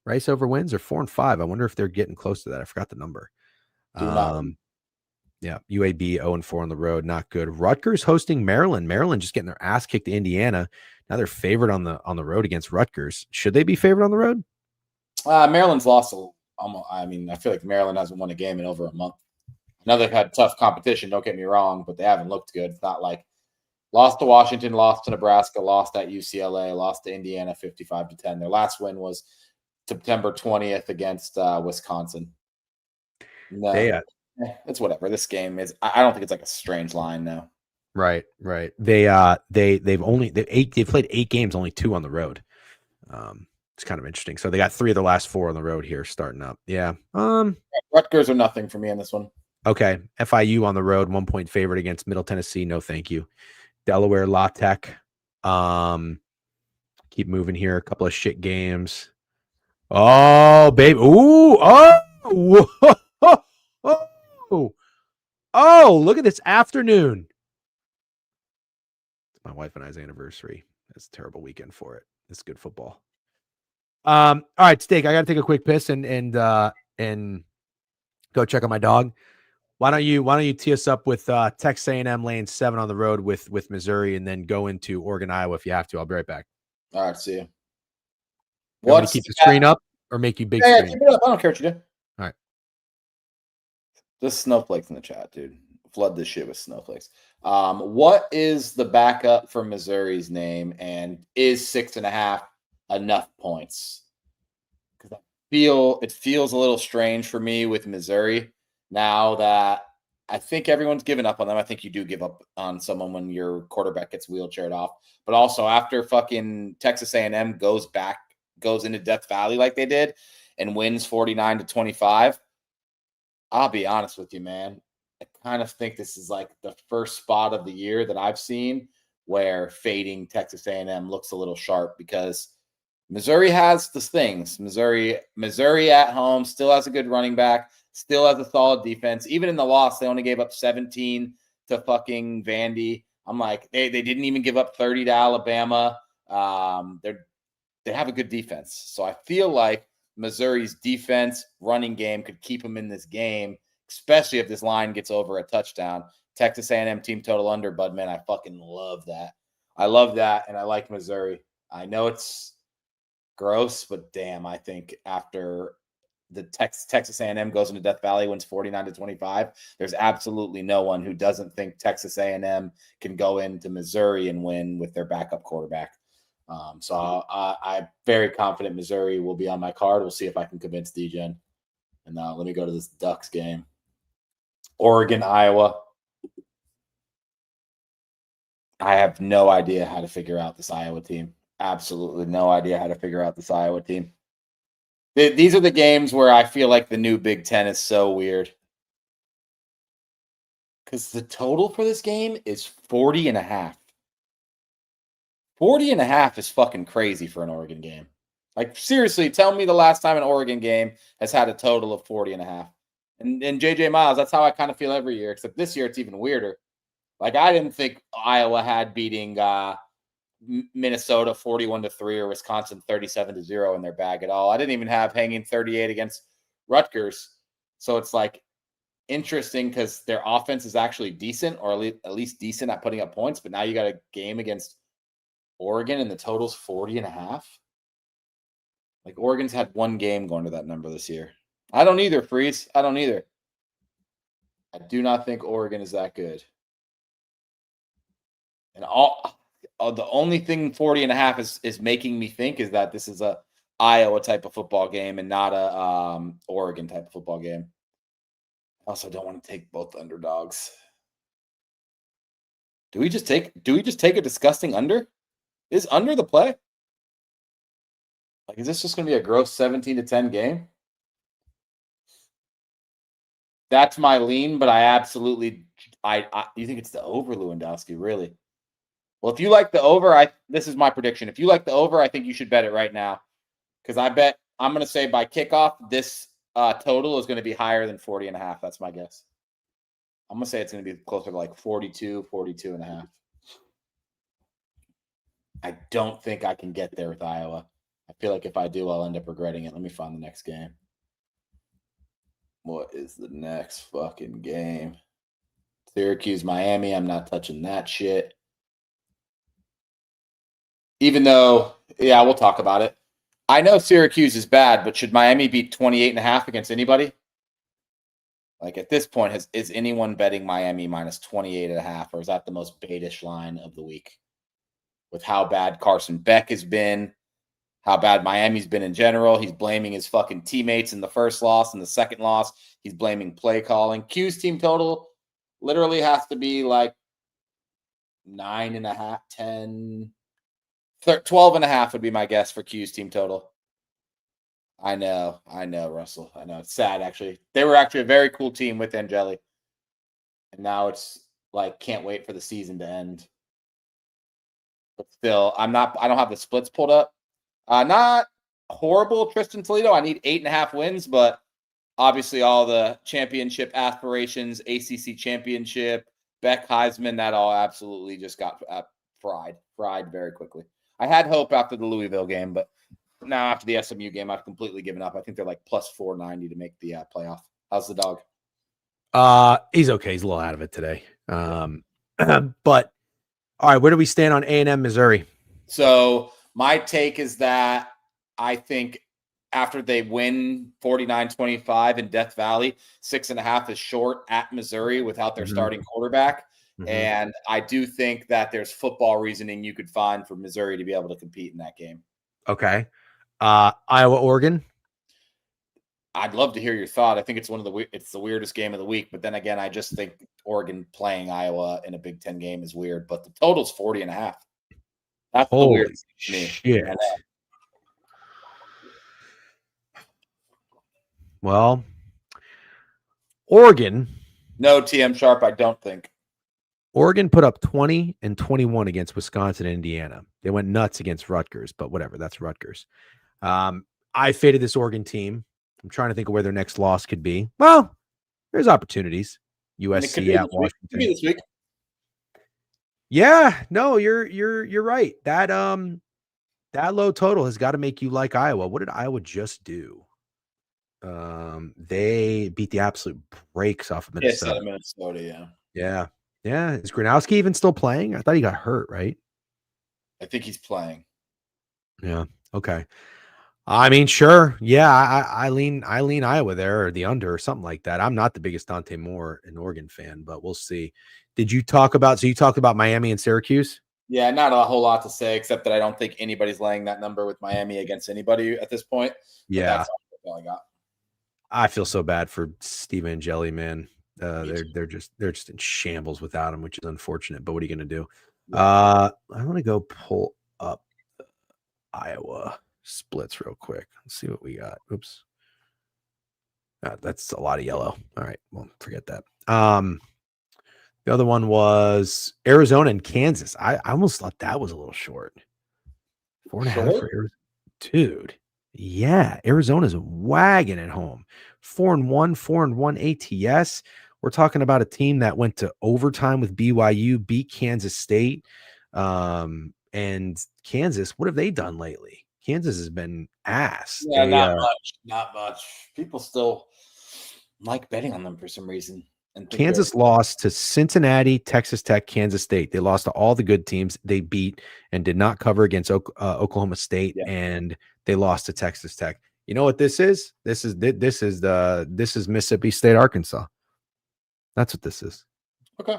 Rice over wins or 4-5. I wonder if they're getting close to that. I forgot the number. Yeah, UAB 0-4 on the road, not good. Rutgers hosting Maryland. Maryland just getting their ass kicked to Indiana. Now they're favored on the road against Rutgers. Should they be favored on the road? Maryland's lost I feel like Maryland hasn't won a game in over a month. I know they've had tough competition, don't get me wrong, but they haven't looked good. It's not like lost to Washington, lost to Nebraska, lost at UCLA, lost to Indiana 55-10. Their last win was September 20th against Wisconsin. No, it's whatever. This game is. I don't think it's like a strange line now. Right. They've played 8 games, only 2 on the road. It's kind of interesting. So they got 3 of the last 4 on the road here starting up. Yeah. Rutgers are nothing for me on this one. Okay. FIU on the road, 1-point favorite against Middle Tennessee. No, thank you. Delaware, La Tech. Keep moving here. A couple of shit games. Oh, baby. Ooh. Oh. Oh, look at this afternoon. My wife and I's anniversary. It's a terrible weekend for it. It's good football. All right, Steak. I got to take a quick piss and go check on my dog. Why don't you tee us up with Texas A&M laying 7 on the road with Missouri, and then go into Oregon, Iowa if you have to. I'll be right back. All right, see you. You want me to keep the screen up or make you big Yeah, screen? keep it up. I don't care what you do. All right. Just snowflakes in the chat, dude. Flood this shit with snowflakes. What is the backup for Missouri's name, and is 6.5 enough points? Because it feels a little strange for me with Missouri now that I think everyone's given up on them. I think you do give up on someone when your quarterback gets wheelchaired off. But also after fucking Texas A&M goes into Death Valley like they did and wins 49-25, I'll be honest with you, man. I kind of think this is like the first spot of the year that I've seen where fading Texas A&M looks a little sharp, because Missouri has the things. Missouri at home still has a good running back, still has a solid defense. Even in the loss, they only gave up 17 to fucking Vandy. I'm like, they didn't even give up 30 to Alabama. They have a good defense. So I feel like Missouri's defense running game could keep them in this game, especially if this line gets over a touchdown. Texas A&M team total under, bud, man, I fucking love that. I love that, and I like Missouri. I know it's gross, but damn, I think after the Texas A&M goes into Death Valley, wins 49-25, there's absolutely no one who doesn't think Texas A&M can go into Missouri and win with their backup quarterback. So I'm very confident Missouri will be on my card. We'll see if I can convince DGen. And now let me go to this Ducks game. Oregon, Iowa. I have no idea how to figure out this Iowa team. Absolutely no idea how to figure out this Iowa team. These are the games where I feel like the new Big Ten is so weird. Because the total for this game is 40.5. 40.5 is fucking crazy for an Oregon game. Like, seriously, tell me the last time an Oregon game has had a total of 40.5. And JJ Miles, that's how I kind of feel every year, except this year it's even weirder. Like, I didn't think Iowa had beating Minnesota 41-3 or Wisconsin 37-0 in their bag at all. I didn't even have hanging 38 against Rutgers. So it's like interesting because their offense is actually decent, or at least decent at putting up points. But now you got a game against Oregon and the total's 40.5. Like, Oregon's had one game going to that number this year. I don't either, Freeze. I don't either. I do not think Oregon is that good. And the only thing 40.5 is making me think is that this is a Iowa type of football game and not a Oregon type of football game. I also don't want to take both underdogs. Do we just take a disgusting under? Is under the play? Like, is this just going to be a gross 17-10 game? That's my lean, but I absolutely you think it's the over, Lewandowski, really? Well, if you like the over, this is my prediction. If you like the over, I think you should bet it right now. Because I'm going to say by kickoff, this total is going to be higher than 40.5. That's my guess. I'm going to say it's going to be closer to like 42.5. I don't think I can get there with Iowa. I feel like if I do, I'll end up regretting it. Let me find the next game. What is the next fucking game? Syracuse, Miami. I'm not touching that shit. Even though, yeah, we'll talk about it. I know Syracuse is bad, but should Miami beat 28.5 against anybody? Like, at this point, is anyone betting Miami minus 28.5, or is that the most baitish line of the week? With how bad Carson Beck has been, how bad Miami's been in general. He's blaming his fucking teammates in the first loss and the second loss. He's blaming play calling. Q's team total literally has to be like 9.5, 10, 12.5 would be my guess for Q's team total. I know, Russell. I know. It's sad, actually. They were actually a very cool team with Angeli. And now it's like, can't wait for the season to end. But still, I don't have the splits pulled up. Not horrible, Tristan Toledo. I need 8.5 wins, but obviously all the championship aspirations, ACC championship, Beck Heisman, that all absolutely just got fried very quickly. I had hope after the Louisville game, but now after the SMU game, I've completely given up. I think they're like plus 490 to make the playoff. How's the dog? He's okay. He's a little out of it today. But all right, where do we stand on A&M Missouri? So my take is that I think after they win 49-25 in Death Valley, 6.5 is short at Missouri without their starting quarterback. And I do think that there's football reasoning you could find for Missouri to be able to compete in that game. Okay. Iowa, Oregon. I'd love to hear your thought. I think it's it's the weirdest game of the week, but then again, I just think Oregon playing Iowa in a Big Ten game is weird, but the total's 40.5. That's the weirdest thing to me. Shit. Well, Oregon. No, TM Sharp, I don't think. Oregon put up 20 and 21 against Wisconsin and Indiana. They went nuts against Rutgers, but whatever. That's Rutgers. I faded this Oregon team. I'm trying to think of where their next loss could be. Well, there's opportunities. USC at Washington. This week. Yeah, no, you're right. That low total has got to make you like Iowa. What did Iowa just do? They beat the absolute brakes off of Minnesota. Yes, Minnesota, yeah. Yeah. Is Gronowski even still playing? I thought he got hurt, right? I think he's playing. Yeah. Okay. I mean, sure. Yeah, I lean Iowa there or the under or something like that. I'm not the biggest Dante Moore and Oregon fan, but we'll see. Did you talk about Miami and Syracuse? Yeah, not a whole lot to say except that I don't think anybody's laying that number with Miami against anybody at this point. Yeah. That's all I got. I feel so bad for Steve Angeli, man. They're just in shambles without him, which is unfortunate. But what are you going to do? I want to go pull up Iowa splits real quick. Let's see what we got. Oops, that's a lot of yellow. All right, well, forget that. The other one was Arizona and Kansas. I almost thought that was a little short. 4.5 for Arizona, dude. Yeah, Arizona's wagging at home. 4-1, 4-1 ATS. We're talking about a team that went to overtime with BYU, beat Kansas State. And Kansas, what have they done lately? Kansas has been ass. Yeah, not much. People still like betting on them for some reason. And Kansas lost to Cincinnati, Texas Tech, Kansas State. They lost to all the good teams. They beat and did not cover against Oklahoma State, and they lost to Texas Tech. You know what this is? This is Mississippi State, Arkansas. That's what this is. Okay.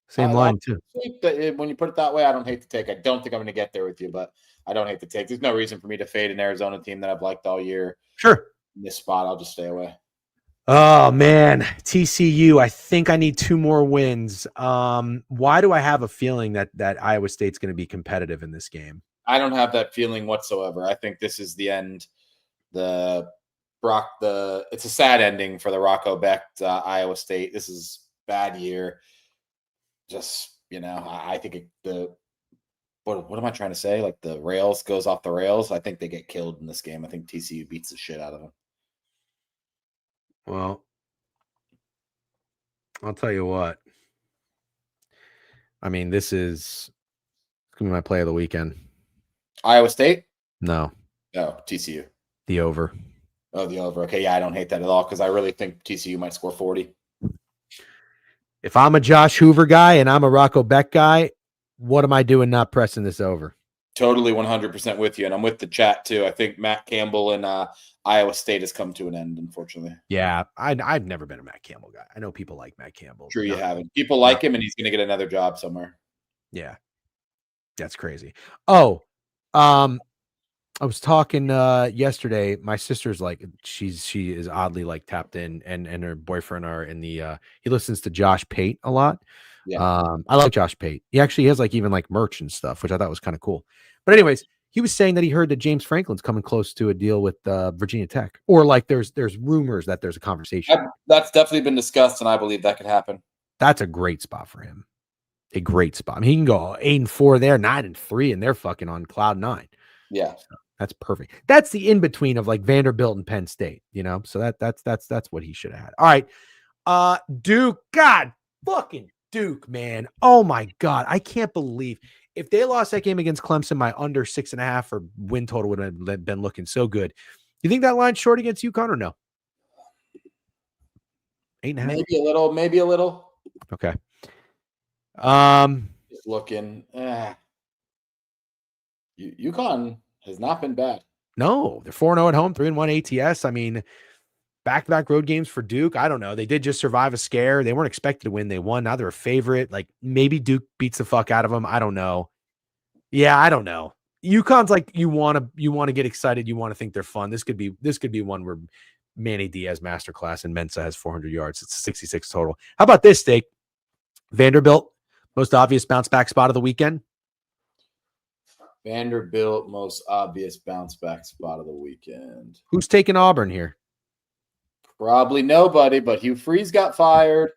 Same line too. When you put it that way, I don't hate the take. I don't think I'm going to get there with you, but I don't hate the take. There's no reason for me to fade an Arizona team that I've liked all year. Sure. In this spot, I'll just stay away. Oh man, TCU. I think I need 2 more wins. Why do I have a feeling that Iowa State's going to be competitive in this game? I don't have that feeling whatsoever. I think this is the end. It's a sad ending for the Rocco Becht Iowa State. This is bad year. Just, I think what am I trying to say? Like the rails goes off the rails. I think they get killed in this game. I think TCU beats the shit out of them. Well, I'll tell you what. I mean, this is going to be my play of the weekend. Iowa State? No. No, TCU. The over. Oh, the over. Okay, yeah, I don't hate that at all because I really think TCU might score 40. If I'm a Josh Hoover guy and I'm a Rocco Becht guy, what am I doing not pressing this over? Totally 100% with you, and I'm with the chat too. I think Matt Campbell and Iowa State has come to an end, unfortunately. Yeah, I've never been a Matt Campbell guy. I know people like Matt Campbell. True, you haven't. People like him, and he's going to get another job somewhere. Yeah, that's crazy. Oh, I was talking yesterday. My sister's like she is oddly like tapped in, and her boyfriend are in the. He listens to Josh Pate a lot. Yeah. I like Josh Pate. He actually has like even like merch and stuff, which I thought was kind of cool. But anyways, he was saying that he heard that James Franklin's coming close to a deal with Virginia Tech, or like there's rumors that there's a conversation. That's definitely been discussed, and I believe that could happen. That's a great spot for him. A great spot. I mean, he can go 8-4 there, 9-3, and they're fucking on cloud 9. Yeah. That's perfect. That's the in between of like Vanderbilt and Penn State, you know. So that's what he should have had. All right, Duke, God, fucking Duke, man. Oh my God, I can't believe if they lost that game against Clemson, my under 6.5 or win total would have been looking so good. You think that line's short against UConn or no? 8.5. Maybe a little. Okay. Just looking. UConn has not been bad. No, they're 4-0 at home, 3-1 ATS. I mean, back-to-back road games for Duke. I don't know. They did just survive a scare. They weren't expected to win. They won. Now they're a favorite. Like maybe Duke beats the fuck out of them. I don't know. Yeah, I don't know. UConn's like you want to get excited. You want to think they're fun. This could be one where Manny Diaz masterclass and Mensa has 400 yards. It's 66 total. How about this, Steak? Vanderbilt, most obvious bounce back spot of the weekend. Vanderbilt, most obvious bounce back spot of the weekend. Who's taking Auburn here? Probably nobody, but Hugh Freeze got fired.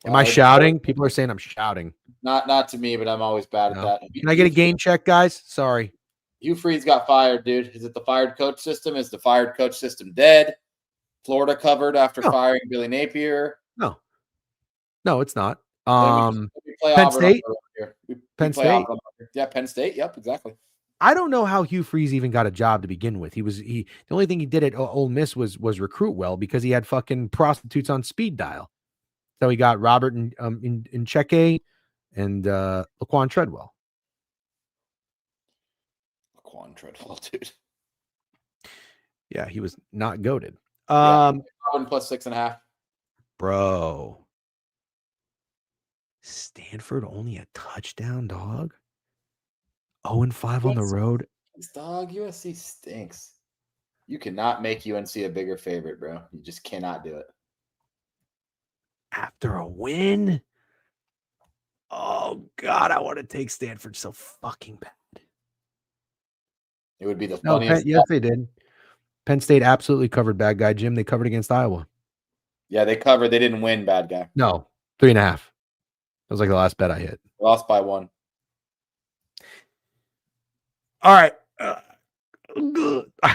Am I shouting? People are saying I'm shouting. Not to me, but I'm always bad at that. Can I get a game check, guys? Sorry. Hugh Freeze got fired, dude. Is it the fired coach system? Is the fired coach system dead? Florida covered after firing Billy Napier? No, it's not. Penn State? Penn State? Yeah, Penn State. Yep, exactly. I don't know how Hugh Freeze even got a job to begin with. The only thing he did at Ole Miss was recruit well because he had fucking prostitutes on speed dial. So he got Robert in Cheque and Laquan Treadwell. Laquan Treadwell, dude. Yeah, he was not goated. Plus 6.5. Bro. Stanford only a touchdown, dog. 0-5 on the road. Dog, USC stinks. You cannot make UNC a bigger favorite, bro. You just cannot do it. After a win? Oh, God, I want to take Stanford so fucking bad. It would be the funniest. Yes, they did. Penn State absolutely covered, bad guy, Jim. They covered against Iowa. Yeah, they covered. They didn't win, bad guy. No, 3.5. That was like the last bet I hit. Lost by 1. All right. I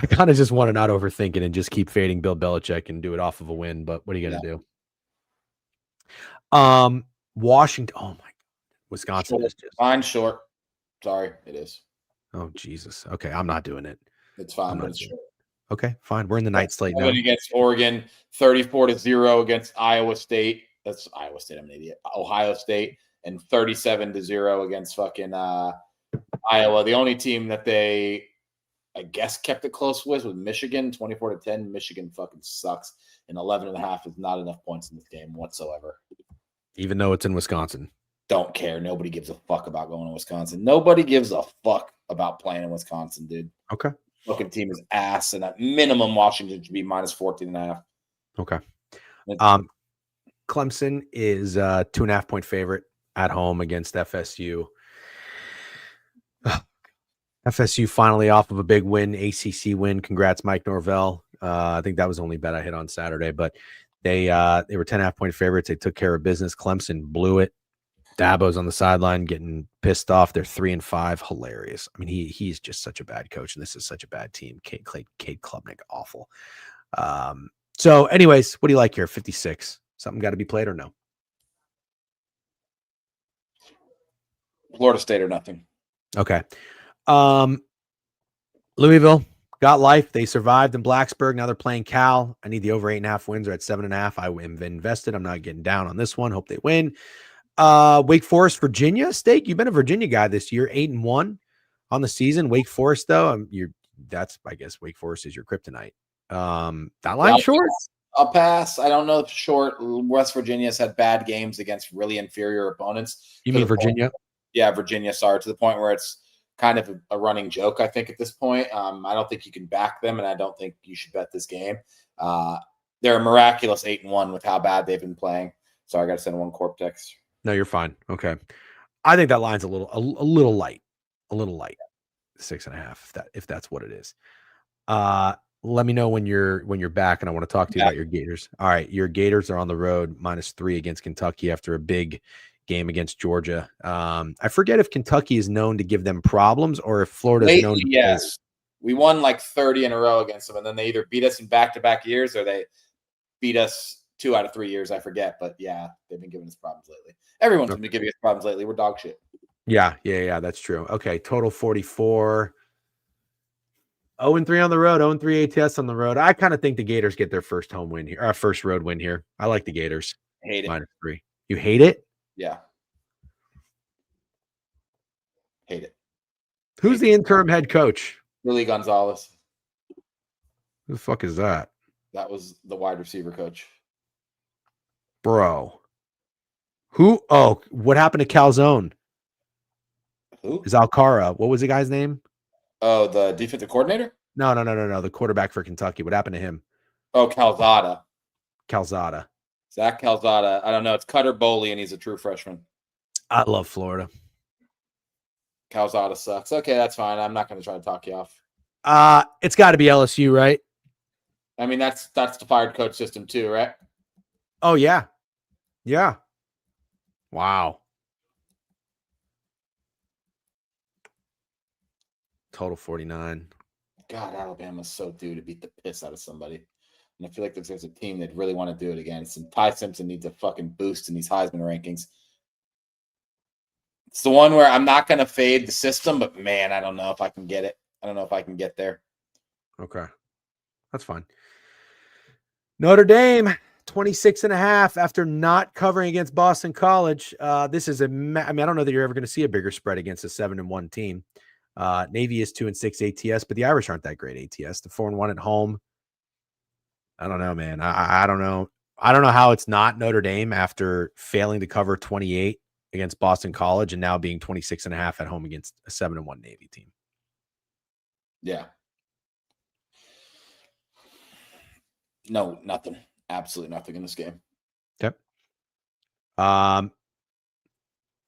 kind of just want to not overthink it and just keep fading Bill Belichick and do it off of a win. But what are you going to do? Washington. Oh my God. Wisconsin is just fine short. Sorry, it is. Oh Jesus. Okay, I'm not doing it. It's fine, but it's short. Okay, fine. We're in the night slate now. Against Oregon, 34-0 against Iowa State. That's Iowa State. I'm an idiot. Ohio State, and 37-0 against fucking Iowa. The only team that they, I guess, kept it close with was Michigan, 24-10. Michigan fucking sucks, and 11.5 is not enough points in this game whatsoever. Even though it's in Wisconsin. Don't care. Nobody gives a fuck about going to Wisconsin. Nobody gives a fuck about playing in Wisconsin, dude. Okay. Fucking team is ass, and at minimum, Washington should be minus 14.5. Okay. Clemson is a 2.5 point favorite at home against FSU. FSU finally off of a big win, ACC win. Congrats, Mike Norvell. I think that was the only bet I hit on Saturday, but they were 10.5 point favorites. They took care of business. Clemson blew it. Dabo's on the sideline getting pissed off. They're 3-5. Hilarious. I mean, he's just such a bad coach, and this is such a bad team. Cade Klubnik, awful. So anyways, what do you like here? 56. Something got to be played or no? Florida State or nothing. Okay. Louisville got life. They survived in Blacksburg. Now they're playing Cal. I need the over 8.5 wins. They're at 7.5. I am invested. I'm not getting down on this one. Hope they win. Wake Forest, Virginia. Steak, you've been a Virginia guy this year, 8-1 on the season. Wake Forest, though, I guess Wake Forest is your kryptonite. That line short? I'll pass. I don't know if short. West Virginia's had bad games against really inferior opponents. You mean Virginia? Yeah, Virginia. Sorry, to the point where it's kind of a running joke, I think, at this point. I don't think you can back them, and I don't think you should bet this game. They're a miraculous 8-1 with how bad they've been playing. Sorry, I got to send one corp text. No, you're fine. Okay. I think that line's a little light. 6.5, if that's what it is. Let me know when you're back, and I want to talk to you about your Gators. All right, your Gators are on the road, -3 against Kentucky after a big game against Georgia. I forget if Kentucky is known to give them problems or if Florida is known to. Yes, We won like 30 in a row against them, and then they either beat us in back-to-back years or they beat us 2 out of 3 years. I forget, but yeah, they've been giving us problems lately. Everyone's been giving us problems lately. We're dog shit. Yeah, that's true. Okay, total 44. 0-3 on the road, 0-3 ATS on the road. I kind of think the Gators get their first home win here, first road win here. I like the Gators. Hate it. -3. You hate it? Yeah. Hate it. Who's the interim head coach? Willie Gonzalez. Who the fuck is that? That was the wide receiver coach. Bro. Who? Oh, what happened to Calzone? Who? Is Alcara. What was the guy's name? Oh, the defensive coordinator? No. The quarterback for Kentucky. What happened to him? Oh, Calzada. Zach Calzada. I don't know. It's Cutter Boley, and he's a true freshman. I love Florida. Calzada sucks. Okay, that's fine. I'm not going to try to talk you off. It's got to be LSU, right? I mean, that's the fired coach system too, right? Oh, yeah. Yeah. Wow. Total 49. God, Alabama's so due to beat the piss out of somebody. And I feel like there's a team that really want to do it again. And Ty Simpson needs a fucking boost in these Heisman rankings. It's the one where I'm not going to fade the system, but man, I don't know if I can get it. I don't know if I can get there. Okay. That's fine. Notre Dame, 26.5 after not covering against Boston College. This is I mean, I don't know that you're ever going to see a bigger spread against a 7-1 team. Navy is 2-6 ATS, but the Irish aren't that great ATS. The 4-1 at home. I don't know, man. I don't know. I don't know how it's not Notre Dame after failing to cover 28 against Boston College and now being 26.5 at home against a 7-1 Navy team. Yeah. No, nothing. Absolutely nothing in this game. Okay.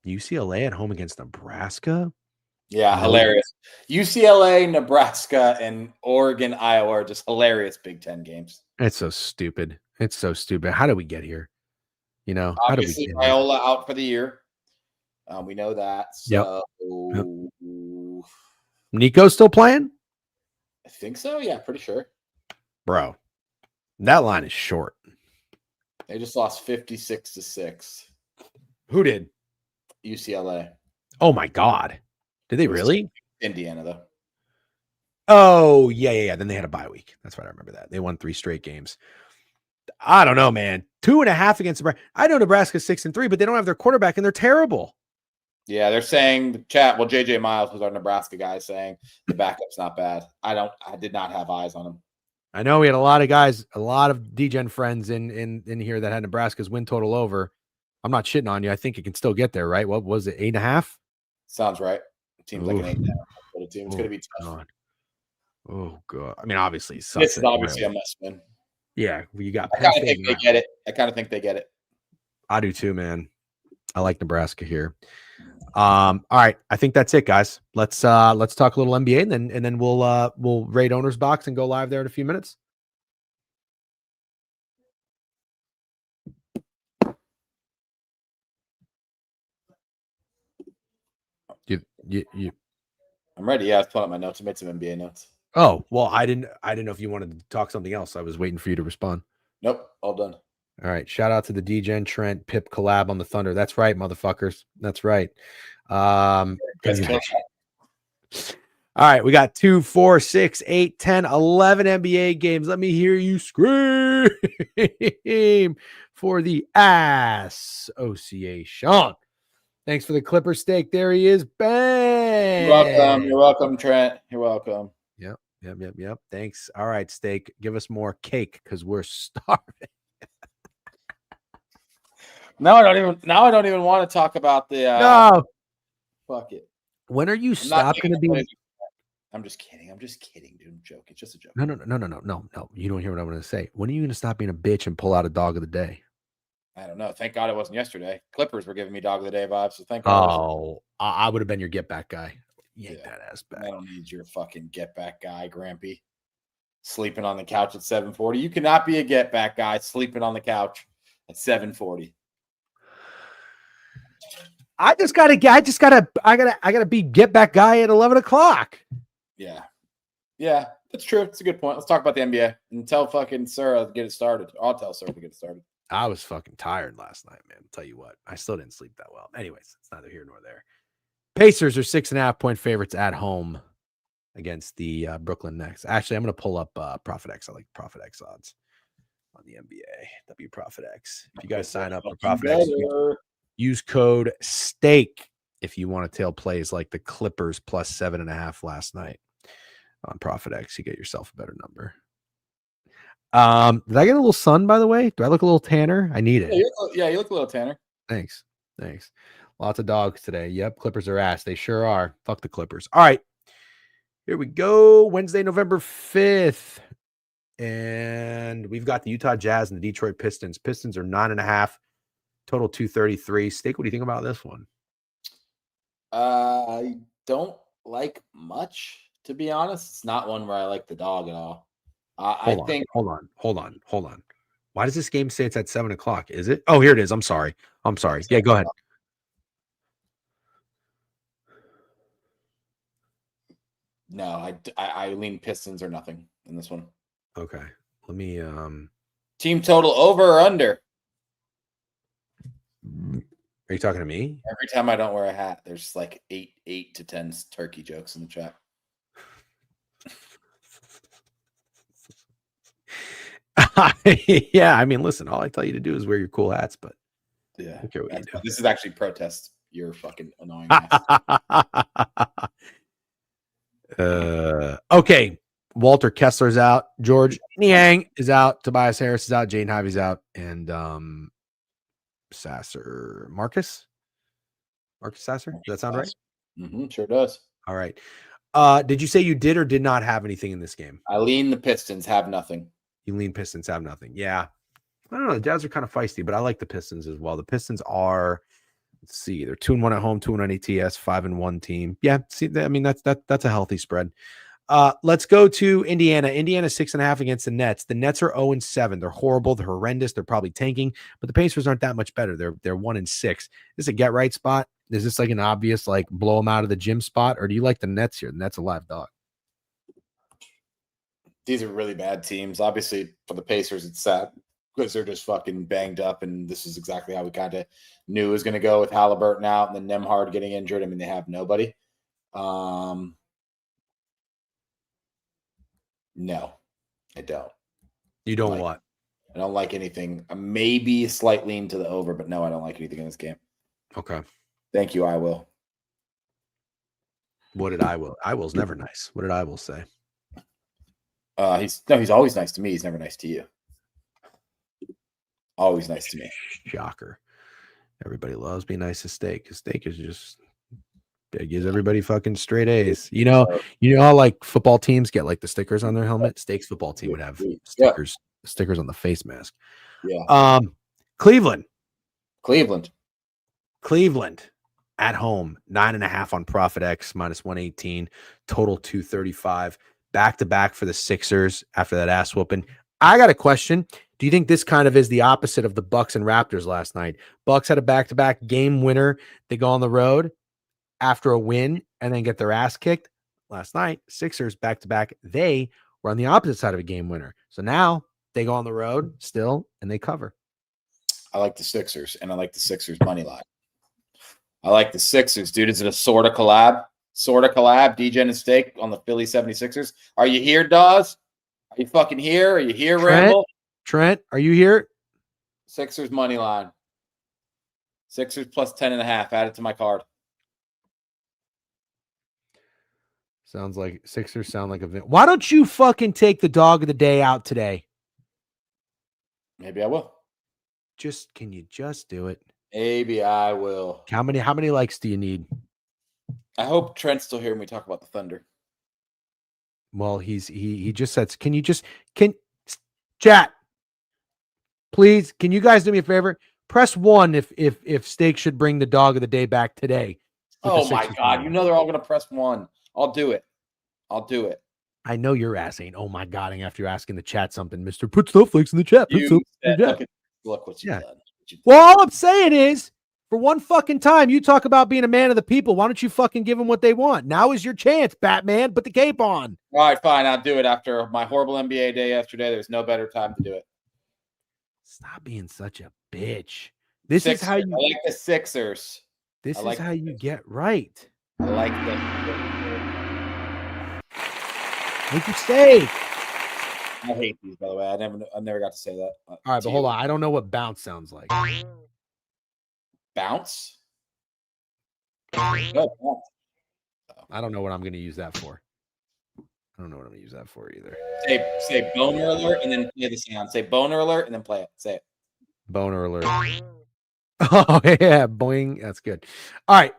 UCLA at home against Nebraska. Yeah, hilarious. UCLA, Nebraska, and Oregon, Iowa are just hilarious Big Ten games. It's so stupid. How did we get here? You know, obviously Viola out for the year. We know that. So yep. Nico's still playing? I think so. Yeah, pretty sure. Bro, that line is short. They just lost 56-6. Who did? UCLA. Oh my God. Did they really? Indiana, though. Oh, yeah. Then they had a bye week. That's right. I remember that. They won 3 straight games. I don't know, man. 2.5 against Nebraska. I know Nebraska's 6-3, but they don't have their quarterback, and they're terrible. Yeah, they're saying the chat. Well, JJ Miles was our Nebraska guy saying the backup's not bad. I did not have eyes on him. I know we had a lot of guys, a lot of DGen friends in here that had Nebraska's win total over. I'm not shitting on you. I think it can still get there, right? What was it? 8.5? Sounds right. Team's like an 8 now. It's going to be tough. God. Oh God. I mean, obviously, this is obviously a must win. Yeah, you got. I kind of think they get it. I do too, man. I like Nebraska here. All right, I think that's it, guys. Let's talk a little NBA, and then we'll raid Owner's Box and go live there in a few minutes. You. I'm ready. Yeah, I was pulling up my notes. I made some NBA notes. Oh, well, I didn't know if you wanted to talk something else. I was waiting for you to respond. Nope, all done. All right, shout out to the DGen Trent Pip collab on the Thunder. That's right, motherfuckers. That's right. All right, we got 2, 4, 6, 8, 10, 11 NBA games. Let me hear you scream for the association. Thanks for the Clipper steak. There he is. Bang. You're welcome, Trent. You're welcome. Yep. Thanks. All right, steak. Give us more cake because we're starving. Now I don't even want to talk about the no. Fuck it. When are you stopping to be? I'm just kidding, dude. I'm joking. It's just a joke. No. You don't hear what I'm going to say. When are you going to stop being a bitch and pull out a dog of the day? I don't know. Thank God it wasn't yesterday. Clippers were giving me dog of the day vibes, so thank God. Oh, I would have been your get back guy. Yank that ass back. I don't need your fucking get back guy, Grampy. Sleeping on the couch at 7:40. You cannot be a get back guy sleeping on the couch at 7:40. I gotta be get back guy at 11 o'clock. Yeah. Yeah, that's true. It's a good point. Let's talk about the NBA and tell fucking Sarah to get it started. I'll tell Sarah to get it started. I was fucking tired last night, man. I'll tell you what, I still didn't sleep that well. Anyways, it's neither here nor there. Pacers are 6.5-point favorites at home against the Brooklyn Nets. Actually, I'm going to pull up Profit X. I like Profit X odds on the NBA. W Profit X. If you guys sign up for Profit X, use code STAKE if you want to tail plays like the Clippers plus 7.5 last night on Profit X. You get yourself a better number. Did I get a little sun, by the way? Do I look a little tanner? I need it. Yeah, you look a little tanner. Thanks. Lots of dogs today. Yep, Clippers are ass. They sure are. Fuck the Clippers. All right. Here we go. Wednesday, November 5th. And we've got the Utah Jazz and the Detroit Pistons. Pistons are 9.5. Total 233. Steak, what do you think about this one? I don't like much, to be honest. It's not one where I like the dog at all. Hold on. Why does this game say it's at 7 o'clock? Is it? Oh, here it is. I'm sorry. Yeah, go ahead. No, I lean Pistons or nothing in this one. Okay. Let me team total over or under? Are you talking to me? Every time I don't wear a hat, there's like 8 to 10 turkey jokes in the chat. Yeah, I mean, listen, all I tell you to do is wear your cool hats, but yeah, okay, what you do. This is actually protest. You're fucking annoying. Okay. Walter Kessler's out. George Niang is out. Tobias Harris is out. Jaden Ivey's out. And Marcus Sasser. Does that sound right? Mm-hmm, sure does. All right. Did you say you did or did not have anything in this game? I lean the Pistons, have nothing. You lean Pistons, have nothing. Yeah. I don't know. The Jazz are kind of feisty, but I like the Pistons as well. The Pistons are, let's see, they're 2-1 at home, 2-1 on ATS, 5-1 team. Yeah. See, I mean, that's a healthy spread. Let's go to Indiana. Indiana 6.5 against the Nets. The Nets are 0-7. They're horrible. They're horrendous. They're probably tanking, but the Pacers aren't that much better. They're 1-6. This is a get right spot. Is this like an obvious, like blow them out of the gym spot? Or do you like the Nets here? The Nets a live dog. These are really bad teams. Obviously for the Pacers, it's sad because they're just fucking banged up. And this is exactly how we kind of knew it was going to go with Halliburton out and then Nembhard getting injured. I mean, they have nobody. No, I don't. You don't what? I don't like anything. Maybe a slight lean to the over, but no, I don't like anything in this game. Okay. Thank you, I will. What did I will? I will's never nice. What did I will say? He's always nice to me. He's never nice to you. Always nice to me. Shocker. Everybody loves being nice to Steak because Steak is just it gives everybody fucking straight A's. You know how like football teams get like the stickers on their helmet. Steak's football team would have stickers on the face mask. Yeah. Cleveland at home 9.5 on Profit X minus 118 total 235 back-to-back for the Sixers after that ass whooping. I got a question. Do you think this kind of is the opposite of the Bucks and Raptors last night? Bucks had a back-to-back game winner. They go on the road after a win and then get their ass kicked. Last night, Sixers back-to-back, they were on the opposite side of a game winner. So now they go on the road still and they cover. I like the Sixers and I like the Sixers money line. I like the Sixers, dude. Is it a sort of collab? DJ and Steak on the Philly 76ers. Are you here, Dawes? Are you fucking here? Are you here, Ramble? Trent, are you here? Sixers money line. Sixers plus 10.5. Add it to my card. Sounds like Sixers sound like a vin. Why don't you fucking take the dog of the day out today? Maybe I will. Can you just do it? Maybe I will. How many likes do you need? I hope Trent's still here when we talk about the Thunder. Well, he just said, can chat, please, can you guys do me a favor? Press 1 if Steak should bring the dog of the day back today. Oh my God. You know they're all going to press 1. I'll do it. I know your ass ain't oh my God after you're asking the chat something, Mr. Put snowflakes in the chat. Look what you've done. Well, all I'm saying is For one fucking time, you talk about being a man of the people. Why don't you fucking give them what they want? Now is your chance, Batman. Put the cape on. All right, fine. I'll do it after my horrible NBA day yesterday. There's no better time to do it. Stop being such a bitch. This Sixers. is how you. I like the Sixers. This like is how you get right. I like Make your stay. I hate these, by the way. I never got to say that. All right, but hold on. I don't know what bounce sounds like. Bounce? I don't know what I'm going to use that for. I don't know what I'm going to use that for either. Say boner alert and then play the sound. Say boner alert and then play it. Say it. Boner alert. Oh yeah, boing. That's good. All right.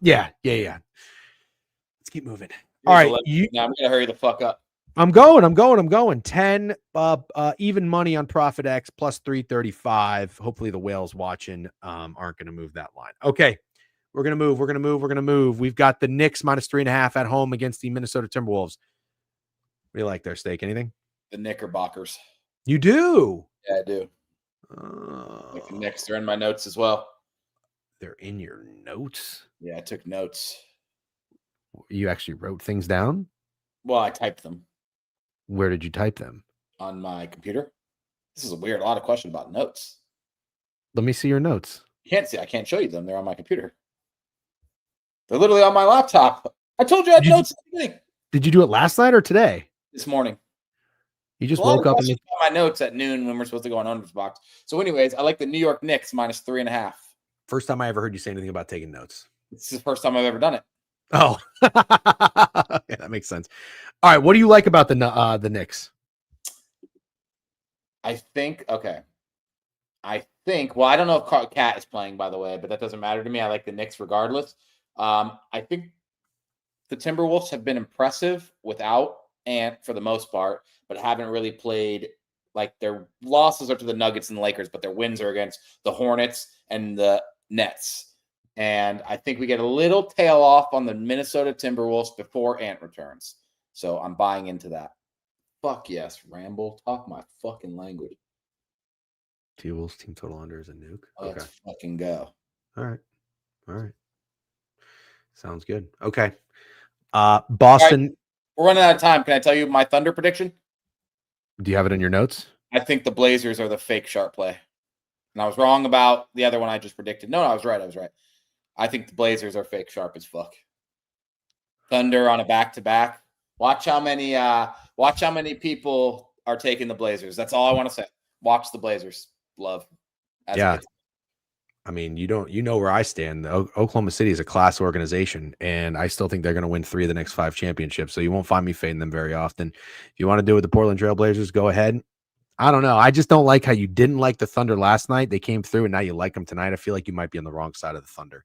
Yeah. Let's keep moving. All right. Now I'm gonna hurry the fuck up. I'm going. 10 even money on Profit X plus 335. Hopefully the whales watching aren't gonna move that line. Okay. We're gonna move. We've got the Knicks minus 3.5 at home against the Minnesota Timberwolves. What do you like there, Steak? Anything? The Knickerbockers. You do? Yeah, I do. Like the Knicks, they're in my notes as well. They're in your notes? Yeah, I took notes. You actually wrote things down? Well, I typed them. Where did you type them? On my computer. This is a lot of question about notes. Let me see your notes. You can't see. I can't show you them. They're on my computer. They're literally on my laptop. I told you I had notes at the beginning. Did you do it last night or today? This morning. You just woke up and my notes at noon when we're supposed to go on Unders Box. So, anyways, I like the New York Knicks minus 3.5. First time I ever heard you say anything about taking notes. It's the first time I've ever done it. Oh, yeah, that makes sense. All right, what do you like about the Knicks? I think. Well, I don't know if Cat is playing, by the way, but that doesn't matter to me. I like the Knicks regardless. I think the Timberwolves have been impressive without Ant for the most part, but haven't really played. Like, their losses are to the Nuggets and the Lakers, but their wins are against the Hornets and the Nets. And I think we get a little tail off on the Minnesota Timberwolves before Ant returns. So I'm buying into that. Fuck yes, Ramble. Talk my fucking language. T-Wolves team total under is a nuke. Let's fucking go. All right. Sounds good. Okay. Boston. Right. We're running out of time. Can I tell you my Thunder prediction? Do you have it in your notes? I think the Blazers are the fake sharp play. And I was wrong about the other one I just predicted. No, I was right. I think the Blazers are fake sharp as fuck. Thunder on a back-to-back. Watch how many people are taking the Blazers. That's all I want to say. Watch the Blazers. Love. Yeah. I mean, you know where I stand. Oklahoma City is a class organization, and I still think they're going to win 3 of the next 5 championships. So you won't find me fading them very often. If you want to do it with the Portland Trail Blazers, go ahead. I don't know. I just don't like how you didn't like the Thunder last night. They came through, and now you like them tonight. I feel like you might be on the wrong side of the Thunder.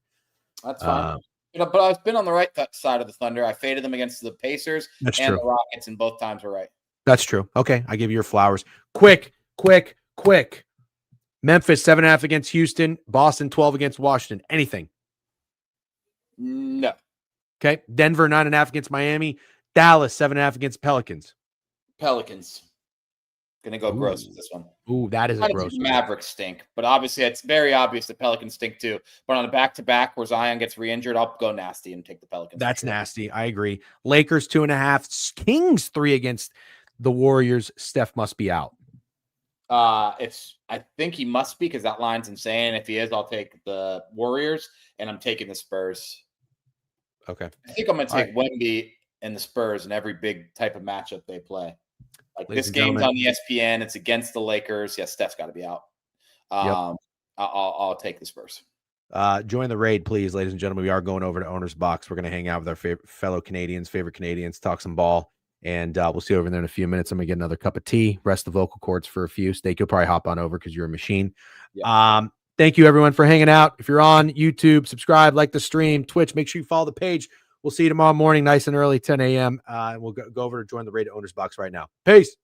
That's fine. But I've been on the right side of the Thunder. I faded them against the Pacers and the Rockets, and both times were right. That's true. Okay, I give you your flowers. Quick. Memphis 7.5 against Houston. Boston 12 against Washington. Anything? No. Okay. Denver 9.5 against Miami. Dallas 7.5 against Pelicans. Gonna go gross with this one. Ooh, that is a gross one. Mavericks stink, but obviously it's very obvious the Pelicans stink too. But on a back-to-back where Zion gets re-injured, I'll go nasty and take the Pelicans. That's nasty. I agree. Lakers 2.5. Kings 3 against the Warriors. Steph must be out. I think he must be because that line's insane. If he is, I'll take the Warriors, and I'm taking the Spurs. Okay. I think I'm going to take Wemby and the Spurs in every big type of matchup they play. Like, this game's on ESPN. It's against the Lakers. Yes, Steph's got to be out. I'll take the Spurs. Join the raid, please, ladies and gentlemen. We are going over to Owner's Box. We're going to hang out with our favorite Canadians, talk some ball. And we'll see you over there in a few minutes. I'm going to get another cup of tea, rest the vocal cords for a few. Steak, you'll probably hop on over because you're a machine. Yeah. Thank you, everyone, for hanging out. If you're on YouTube, subscribe, like the stream, Twitch, make sure you follow the page. We'll see you tomorrow morning, nice and early, 10 a.m. And we'll go over to join the raid Owner's Box right now. Peace.